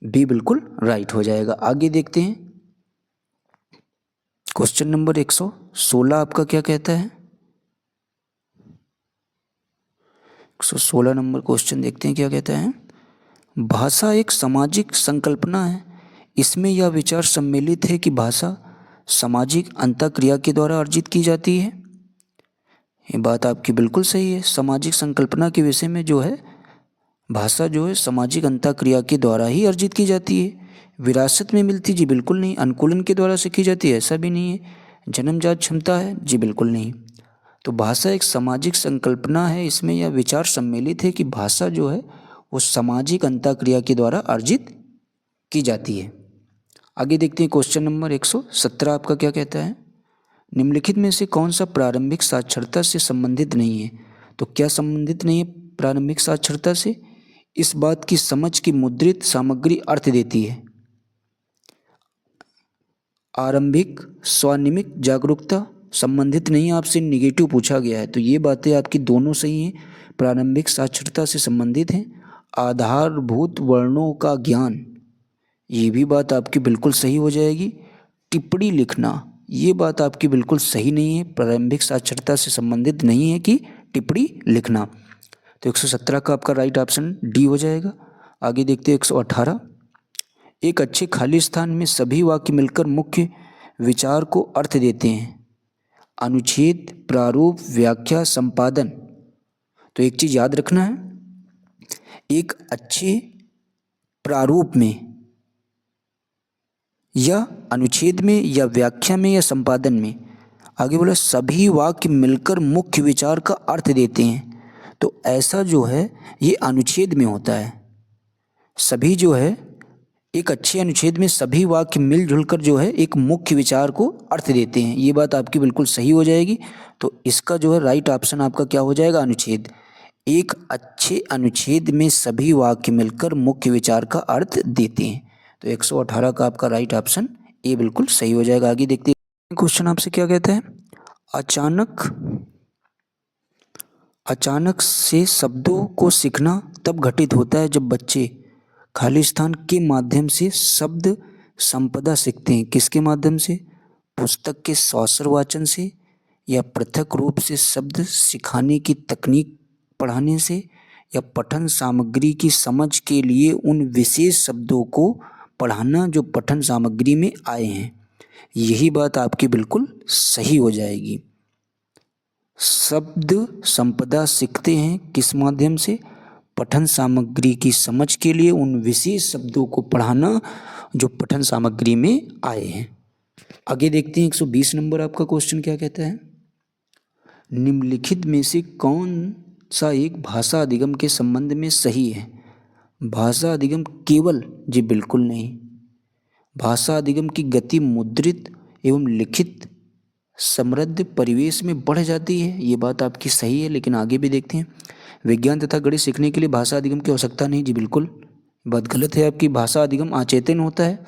बी बिल्कुल राइट हो जाएगा। आगे देखते हैं क्वेश्चन नंबर 116 आपका क्या कहता है। 116 नंबर क्वेश्चन देखते हैं क्या कहता है। भाषा एक सामाजिक संकल्पना है, इसमें यह विचार सम्मिलित है कि भाषा सामाजिक अंतःक्रिया के द्वारा अर्जित की जाती है। ये बात आपकी बिल्कुल सही है। सामाजिक संकल्पना के विषय में जो है भाषा जो है सामाजिक अंतःक्रिया के द्वारा ही अर्जित की जाती है। विरासत में मिलती, जी बिल्कुल नहीं। अनुकूलन के द्वारा सीखी जाती है, ऐसा भी नहीं है। जन्मजात क्षमता है, जी बिल्कुल नहीं। तो भाषा एक सामाजिक संकल्पना है। इसमें यह विचार सम्मिलित है कि भाषा जो है वो सामाजिक अंतःक्रिया के द्वारा अर्जित की जाती है। आगे देखते हैं क्वेश्चन नंबर 117 आपका क्या कहता है। निम्नलिखित में से कौन सा प्रारंभिक साक्षरता से संबंधित नहीं है। तो क्या संबंधित नहीं है प्रारंभिक साक्षरता से? इस बात की समझ की मुद्रित सामग्री अर्थ देती है। आरंभिक स्वानिमिक जागरूकता संबंधित नहीं, आपसे निगेटिव पूछा गया है, तो ये बातें आपकी दोनों सही हैं। प्रारंभिक साक्षरता से संबंधित हैं। आधारभूत वर्णों का ज्ञान, ये भी बात आपकी बिल्कुल सही हो जाएगी। टिप्पणी लिखना, ये बात आपकी बिल्कुल सही नहीं है। प्रारंभिक साक्षरता से संबंधित नहीं है कि टिप्पणी लिखना। तो 117 का आपका राइट ऑप्शन डी हो जाएगा। आगे देखते हैं 118। एक अच्छे खाली स्थान में सभी वाक्य मिलकर मुख्य विचार को अर्थ देते हैं। अनुच्छेद, प्रारूप, व्याख्या, संपादन। तो एक चीज याद रखना है, एक अच्छे प्रारूप में या अनुच्छेद में या व्याख्या में या संपादन में, आगे बोला सभी वाक्य मिलकर मुख्य विचार का अर्थ देते हैं। तो ऐसा जो है ये अनुच्छेद में होता है। सभी जो है एक अच्छे अनुच्छेद में सभी वाक्य मिलजुल कर जो है एक मुख्य विचार को अर्थ देते हैं। ये बात आपकी बिल्कुल सही हो जाएगी। तो इसका जो है राइट ऑप्शन आपका क्या हो जाएगा? अनुच्छेद। एक अच्छे अनुच्छेद में सभी वाक्य मिलकर मुख्य विचार का अर्थ देते हैं। तो 118 का आपका राइट ऑप्शन ए बिल्कुल सही हो जाएगा। आगे देखते हैं क्वेश्चन आपसे क्या कहता है। अचानक से शब्दों को सीखना तब घटित होता है जब बच्चे खाली स्थान के माध्यम से शब्द संपदा सीखते हैं। किसके माध्यम से? पुस्तक के सौसर वाचन से, या पृथक रूप से शब्द सिखाने की तकनीक पढ़ाने से, या पठन सामग्री की समझ के लिए उन विशेष शब्दों को पढ़ाना जो पठन सामग्री में आए हैं। यही बात आपकी बिल्कुल सही हो जाएगी। शब्द संपदा सीखते हैं किस माध्यम से? पठन सामग्री की समझ के लिए उन विशेष शब्दों को पढ़ाना जो पठन सामग्री में आए हैं। आगे देखते हैं 120 नंबर आपका क्वेश्चन क्या कहता है। निम्नलिखित में से कौन सा एक भाषा अधिगम के संबंध में सही है? भाषा अधिगम केवल, जी बिल्कुल नहीं। भाषा अधिगम की गति मुद्रित एवं लिखित समृद्ध परिवेश में बढ़ जाती है, ये बात आपकी सही है। लेकिन आगे भी देखते हैं। विज्ञान तथा गणित सीखने के लिए भाषा अधिगम की आवश्यकता नहीं, जी बिल्कुल बात गलत है आपकी। भाषा अधिगम अचेतन होता है,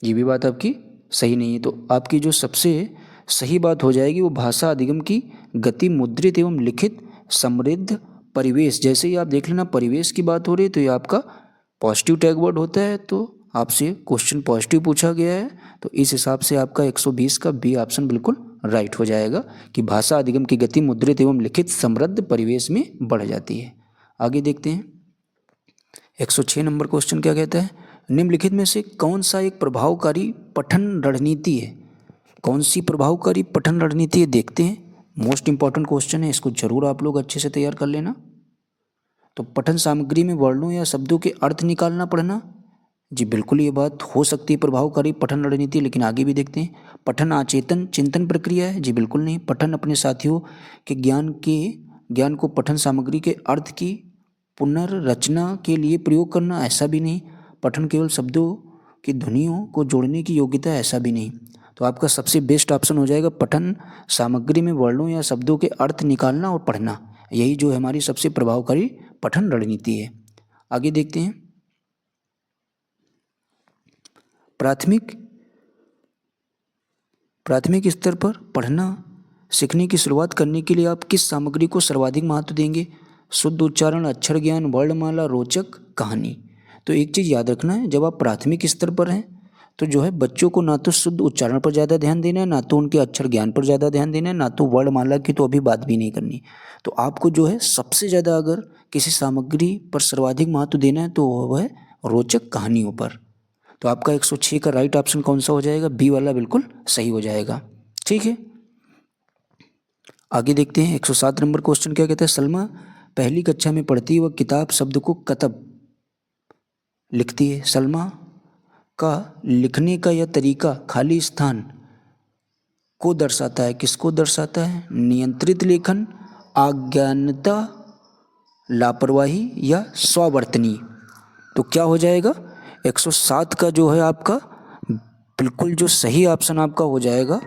ये भी बात आपकी सही नहीं है। तो आपकी जो सबसे सही बात हो जाएगी वो भाषा अधिगम की गति मुद्रित एवं लिखित समृद्ध परिवेश। जैसे ही आप देख लेना परिवेश की बात हो रही है तो ये आपका पॉजिटिव टैग वर्ड होता है, तो आपसे क्वेश्चन पॉजिटिव पूछा गया है, तो इस हिसाब से आपका 120 का बी ऑप्शन बिल्कुल राइट हो जाएगा कि भाषा अधिगम की गति मुद्रित एवं लिखित समृद्ध परिवेश में बढ़ जाती है। आगे देखते हैं 106 नंबर क्वेश्चन क्या कहता है। निम्नलिखित में से कौन सा एक प्रभावकारी पठन रणनीति है? कौन सी प्रभावकारी पठन रणनीति है देखते हैं। मोस्ट इंपॉर्टेंट क्वेश्चन है, इसको जरूर आप लोग अच्छे से तैयार कर लेना। तो पठन सामग्री में वर्णों या शब्दों के अर्थ निकालना पढ़ना, जी बिल्कुल ये बात हो सकती है प्रभावकारी पठन रणनीति। लेकिन आगे भी देखते हैं। पठन अचेतन चिंतन प्रक्रिया है, जी बिल्कुल नहीं। पठन अपने साथियों के ज्ञान को पठन सामग्री के अर्थ की पुनर्रचना के लिए प्रयोग करना, ऐसा भी नहीं। पठन केवल शब्दों की ध्वनियों को जोड़ने की योग्यता, ऐसा भी नहीं। तो आपका सबसे बेस्ट ऑप्शन हो जाएगा पठन सामग्री में वर्णों या शब्दों के अर्थ निकालना और पढ़ना। यही जो है हमारी सबसे प्रभावकारी पठन रणनीति है। आगे देखते हैं। प्राथमिक स्तर पर पढ़ना सीखने की शुरुआत करने के लिए आप किस सामग्री को सर्वाधिक महत्व देंगे? शुद्ध उच्चारण, अक्षर ज्ञान, वर्णमाला, रोचक कहानी। तो एक चीज़ याद रखना है, जब आप प्राथमिक स्तर पर हैं तो जो है बच्चों को ना तो शुद्ध उच्चारण पर ज़्यादा ध्यान देना है, ना तो उनके अक्षर ज्ञान पर ज़्यादा ध्यान देना है, ना तो वर्णमाला की तो अभी बात भी नहीं करनी। तो आपको जो है सबसे ज़्यादा अगर किसी सामग्री पर सर्वाधिक महत्व देना है तो वह है रोचक कहानियों पर। तो आपका 106 का राइट ऑप्शन कौन सा हो जाएगा? बी वाला बिल्कुल सही हो जाएगा। ठीक है, आगे देखते हैं। 107 नंबर क्वेश्चन क्या कहता है? सलमा पहली कक्षा में पढ़ती वह किताब शब्द को कतब लिखती है। सलमा का लिखने का यह तरीका खाली स्थान को दर्शाता है। किसको दर्शाता है? नियंत्रित लेखन, अज्ञानता, लापरवाही या स्वावर्तनी। तो क्या हो जाएगा? 107 का जो है आपका बिल्कुल जो सही ऑप्शन आपका हो जाएगा,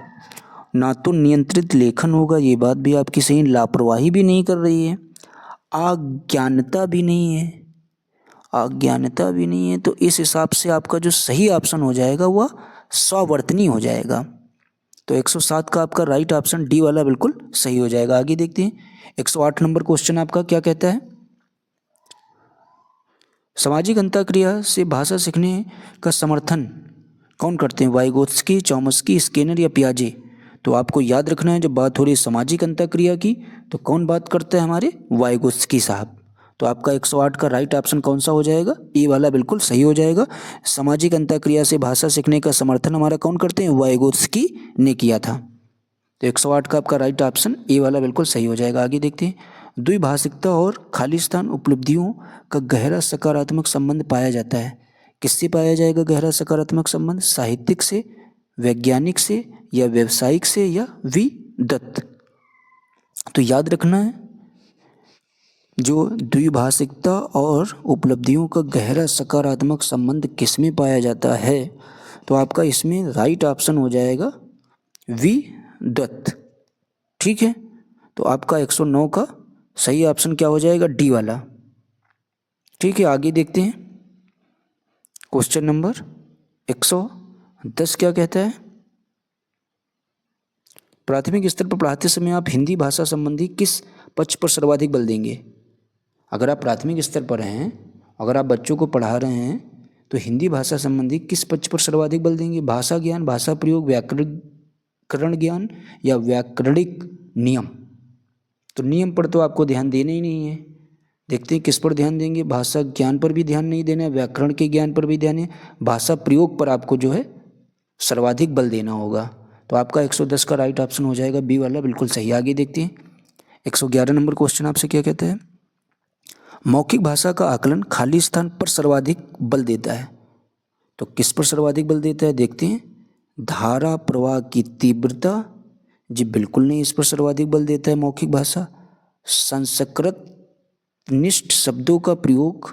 ना तो नियंत्रित लेखन होगा, ये बात भी आपकी सही, लापरवाही भी नहीं कर रही है, अज्ञानता भी नहीं है, अज्ञानता भी नहीं है। तो इस हिसाब से आपका जो सही ऑप्शन हो जाएगा वह स्वावर्तनी हो जाएगा। तो 107 का आपका राइट ऑप्शन डी वाला बिल्कुल सही हो जाएगा। आगे देखते हैं। 108 नंबर क्वेश्चन आपका क्या कहता है? सामाजिक अंतःक्रिया से भाषा सीखने का समर्थन कौन करते हैं? वाइगोत्स्की, चॉम्स्की, स्किनर या पियाजे। तो आपको याद रखना है, जब बात हो रही है सामाजिक अंतःक्रिया की तो कौन बात करते हैं? हमारे वाइगोत्स्की साहब। तो आपका 108 का राइट ऑप्शन कौन सा हो जाएगा? ए वाला बिल्कुल सही हो जाएगा। सामाजिक अंतःक्रिया से भाषा सीखने का समर्थन हमारा कौन करते हैं? वाइगोत्स्की ने किया था। तो 108 का आपका राइट ऑप्शन ए वाला बिल्कुल सही हो जाएगा। आगे देखते हैं। द्विभाषिकता और खालिस्तान उपलब्धियों का गहरा सकारात्मक संबंध पाया जाता है। किससे पाया जाएगा गहरा सकारात्मक संबंध? साहित्यिक से, वैज्ञानिक से या व्यवसायिक से या विदत्त। तो याद रखना है, जो द्विभाषिकता और उपलब्धियों का गहरा सकारात्मक संबंध किसमें पाया जाता है? तो आपका इसमें राइट ऑप्शन हो जाएगा विदत्त। ठीक है, तो आपका 109 का सही ऑप्शन क्या हो जाएगा? डी वाला। ठीक है, आगे देखते हैं। क्वेश्चन नंबर 110 क्या कहता है? प्राथमिक स्तर पर पढ़ाते समय आप हिंदी भाषा संबंधी किस पक्ष पर सर्वाधिक बल देंगे? अगर आप प्राथमिक स्तर पर हैं, अगर आप बच्चों को पढ़ा रहे हैं तो हिंदी भाषा संबंधी किस पक्ष पर सर्वाधिक बल देंगे? भाषा ज्ञान, भाषा प्रयोग, व्याकरण ज्ञान या व्याकरणिक नियम। तो नियम पर तो आपको ध्यान देना ही नहीं है। देखते हैं किस पर ध्यान देंगे। भाषा ज्ञान पर भी ध्यान नहीं देना है, व्याकरण के ज्ञान पर भी ध्यान है, भाषा प्रयोग पर आपको जो है सर्वाधिक बल देना होगा। तो आपका 110 का राइट ऑप्शन हो जाएगा बी वाला बिल्कुल सही। आगे देखते हैं। 111 नंबर क्वेश्चन आपसे क्या कहता है? मौखिक भाषा का आकलन खाली स्थान पर सर्वाधिक बल देता है। तो किस पर सर्वाधिक बल देता है? देखते हैं। धारा प्रवाह की तीव्रता, जी बिल्कुल नहीं, इस पर सर्वाधिक बल देता है मौखिक भाषा। संस्कृत निष्ठ शब्दों का प्रयोग,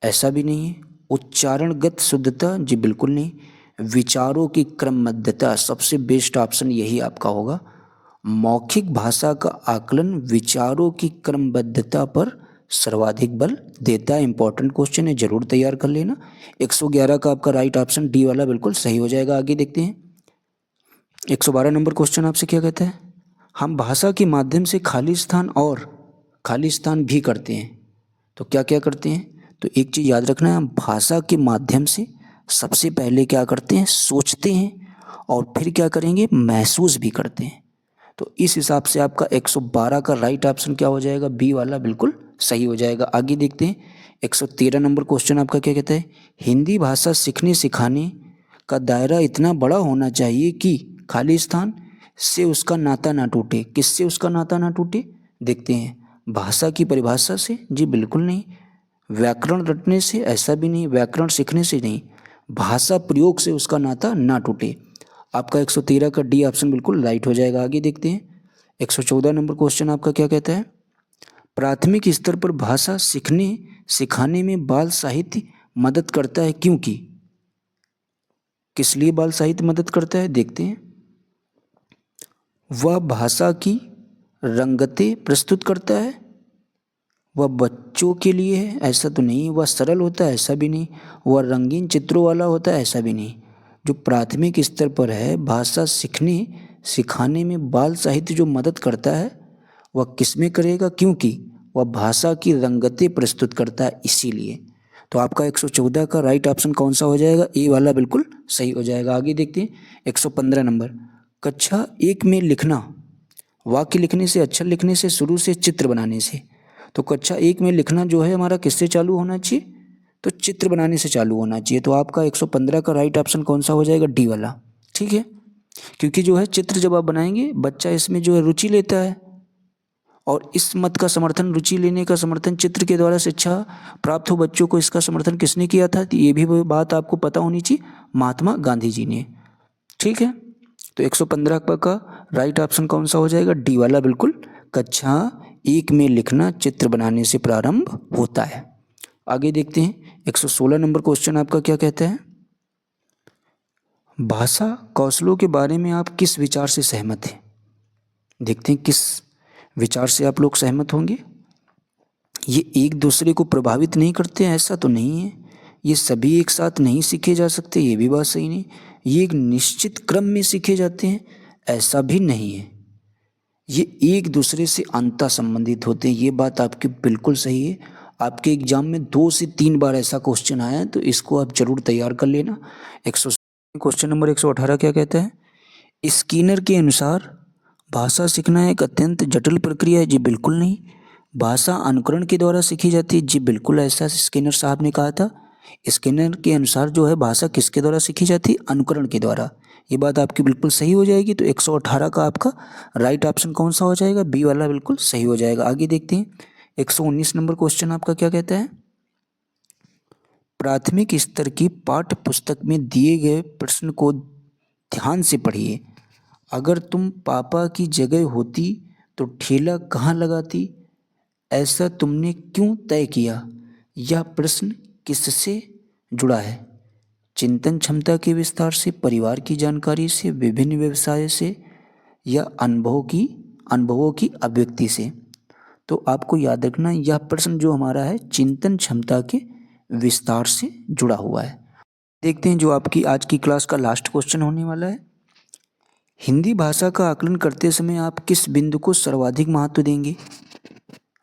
ऐसा भी नहीं है। उच्चारणगत शुद्धता, जी बिल्कुल नहीं। विचारों की क्रमबद्धता, सबसे बेस्ट ऑप्शन यही आपका होगा। मौखिक भाषा का आकलन विचारों की क्रमबद्धता पर सर्वाधिक बल देता है। इंपॉर्टेंट क्वेश्चन है, जरूर तैयार कर लेना। 111 का आपका राइट ऑप्शन डी वाला बिल्कुल सही हो जाएगा। आगे देखते हैं। 112 नंबर क्वेश्चन आपसे क्या कहता है? हम भाषा के माध्यम से खाली स्थान भी करते हैं। तो क्या क्या करते हैं? तो एक चीज़ याद रखना है, हम भाषा के माध्यम से सबसे पहले क्या करते हैं? सोचते हैं, और फिर क्या करेंगे? महसूस भी करते हैं। तो इस हिसाब से आपका 112 का राइट ऑप्शन क्या हो जाएगा? बी वाला बिल्कुल सही हो जाएगा। आगे देखते हैं। 113 नंबर क्वेश्चन आपका क्या कहता है? हिंदी भाषा सीखने सिखाने का दायरा इतना बड़ा होना चाहिए कि खाली स्थान से उसका नाता ना टूटे। किससे उसका नाता ना टूटे? देखते हैं। भाषा की परिभाषा से, जी बिल्कुल नहीं। व्याकरण रटने से, ऐसा भी नहीं। व्याकरण सीखने से नहीं, भाषा प्रयोग से उसका नाता ना टूटे। आपका 113 का डी ऑप्शन बिल्कुल राइट हो जाएगा। आगे देखते हैं। 114 नंबर क्वेश्चन आपका क्या कहता है? प्राथमिक स्तर पर भाषा सीखने सिखाने में बाल साहित्य मदद करता है, क्योंकि किस लिए बाल साहित्य मदद करता है? देखते हैं। वह भाषा की रंगतें प्रस्तुत करता है। वह बच्चों के लिए है, ऐसा तो नहीं। वह सरल होता है, ऐसा भी नहीं। वह रंगीन चित्रों वाला होता है, ऐसा भी नहीं। जो प्राथमिक स्तर पर है, भाषा सीखने सिखाने में बाल साहित्य जो मदद करता है, वह किस में करेगा? क्योंकि वह भाषा की रंगतें प्रस्तुत करता है, इसीलिए। तो आपका 114 का राइट ऑप्शन कौन सा हो जाएगा? ए वाला बिल्कुल सही हो जाएगा। आगे देखते हैं। 115 नंबर, कक्षा 1 में लिखना, वाक्य लिखने से, अक्षर लिखने से, शुरू से, चित्र बनाने से। तो कक्षा 1 में लिखना जो है हमारा किससे चालू होना चाहिए? तो चित्र बनाने से चालू होना चाहिए। तो आपका 115 का राइट ऑप्शन कौन सा हो जाएगा? डी वाला। ठीक है, क्योंकि जो है चित्र जब आप बनाएंगे बच्चा इसमें जो है रुचि लेता है, और इस मत का समर्थन, रुचि लेने का समर्थन चित्र के द्वारा शिक्षा प्राप्त हो बच्चों को, इसका समर्थन किसने किया था? तो ये भी बात आपको पता होनी चाहिए, महात्मा गांधी जी ने। ठीक है, तो 115 का राइट ऑप्शन कौन सा हो जाएगा? डी वाला बिल्कुल। कक्षा 1 में लिखना चित्र बनाने से प्रारंभ होता है। आगे देखते हैं 116 नंबर क्वेश्चन आपका क्या कहता है? भाषा कौशलों के बारे में आप किस विचार से सहमत हैं? देखते हैं किस विचार से आप लोग सहमत होंगे। ये एक दूसरे को प्रभावित नहीं करते हैं, ऐसा तो नहीं है। ये सभी एक साथ नहीं सीखे जा सकते, ये भी बात सही नहीं। ये एक निश्चित क्रम में सीखे जाते हैं, ऐसा भी नहीं है। ये एक दूसरे से अंतः संबंधित होते हैं, ये बात आपकी बिल्कुल सही है। आपके एग्जाम में 2 से 3 बार ऐसा क्वेश्चन आया है, तो इसको आप जरूर तैयार कर लेना। क्वेश्चन नंबर 118 क्या कहता है? स्किनर के अनुसार भाषा सीखना एक अत्यंत जटिल प्रक्रिया है। जी बिल्कुल नहीं। भाषा अनुकरण के द्वारा सीखी जाती है। जी बिल्कुल, ऐसा स्किनर साहब ने कहा था। स्किनर के अनुसार जो है भाषा किसके द्वारा सीखी जाती है? अनुकरण के द्वारा। ये बात आपकी बिल्कुल सही हो जाएगी। तो 118 का आपका राइट ऑप्शन कौन सा हो जाएगा? बी वाला बिल्कुल सही हो जाएगा। आगे देखते हैं 119 नंबर क्वेश्चन आपका क्या कहता है? प्राथमिक स्तर की पाठ्य पुस्तक में दिए गए प्रश्न को ध्यान से पढ़िए। अगर तुम पापा की जगह होती तो ठेला कहाँ लगाती? ऐसा तुमने क्यों तय किया? यह प्रश्न किससे जुड़ा है? चिंतन क्षमता के विस्तार से, परिवार की जानकारी से, विभिन्न व्यवसाय से, या अनुभवों की अभिव्यक्ति से। तो आपको याद रखना यह प्रश्न जो हमारा है चिंतन क्षमता के विस्तार से जुड़ा हुआ है। देखते हैं जो आपकी आज की क्लास का लास्ट क्वेश्चन होने वाला है। हिंदी भाषा का आकलन करते समय आप किस बिंदु को सर्वाधिक महत्व देंगे?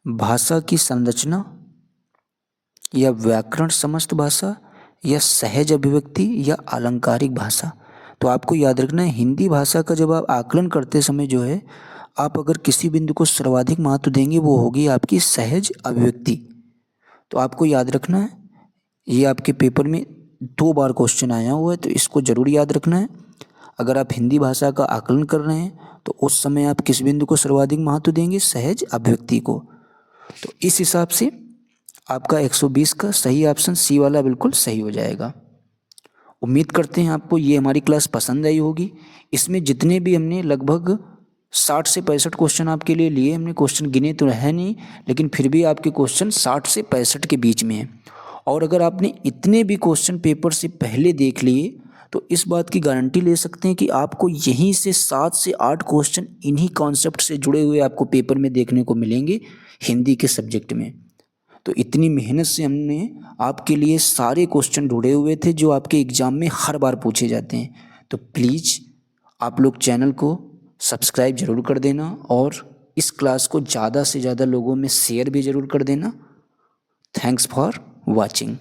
भाषा की संरचना, या व्याकरण समस्त भाषा, या सहज अभिव्यक्ति, या अलंकारिक भाषा? तो आपको याद रखना है हिंदी भाषा का जब आप आकलन करते समय जो है आप अगर किसी बिंदु को सर्वाधिक महत्व देंगे वो होगी आपकी सहज अभिव्यक्ति। तो आपको याद रखना है, ये आपके पेपर में 2 बार क्वेश्चन आया हुआ है, तो इसको जरूर याद रखना है। अगर आप हिंदी भाषा का आकलन कर रहे हैं तो उस समय आप किस बिंदु को सर्वाधिक महत्व देंगे? सहज अभिव्यक्ति को। तो इस हिसाब से आपका 120 का सही ऑप्शन सी वाला बिल्कुल सही हो जाएगा। उम्मीद करते हैं आपको ये हमारी क्लास पसंद आई होगी। इसमें जितने भी हमने लगभग 60 से 65 क्वेश्चन आपके लिए लिए, हमने क्वेश्चन गिने तो है नहीं, लेकिन फिर भी आपके क्वेश्चन 60 से 65 के बीच में हैं। और अगर आपने इतने भी क्वेश्चन पेपर से पहले देख लिए तो इस बात की गारंटी ले सकते हैं कि आपको यहीं से 7 से 8 क्वेश्चन इन्हीं कॉन्सेप्ट से जुड़े हुए आपको पेपर में देखने को मिलेंगे हिंदी के सब्जेक्ट में। तो इतनी मेहनत से हमने आपके लिए सारे क्वेश्चन ढूंढे हुए थे जो आपके एग्ज़ाम में हर बार पूछे जाते हैं। तो प्लीज़ आप लोग चैनल को सब्सक्राइब ज़रूर कर देना और इस क्लास को ज़्यादा से ज़्यादा लोगों में शेयर भी ज़रूर कर देना। Thanks for watching.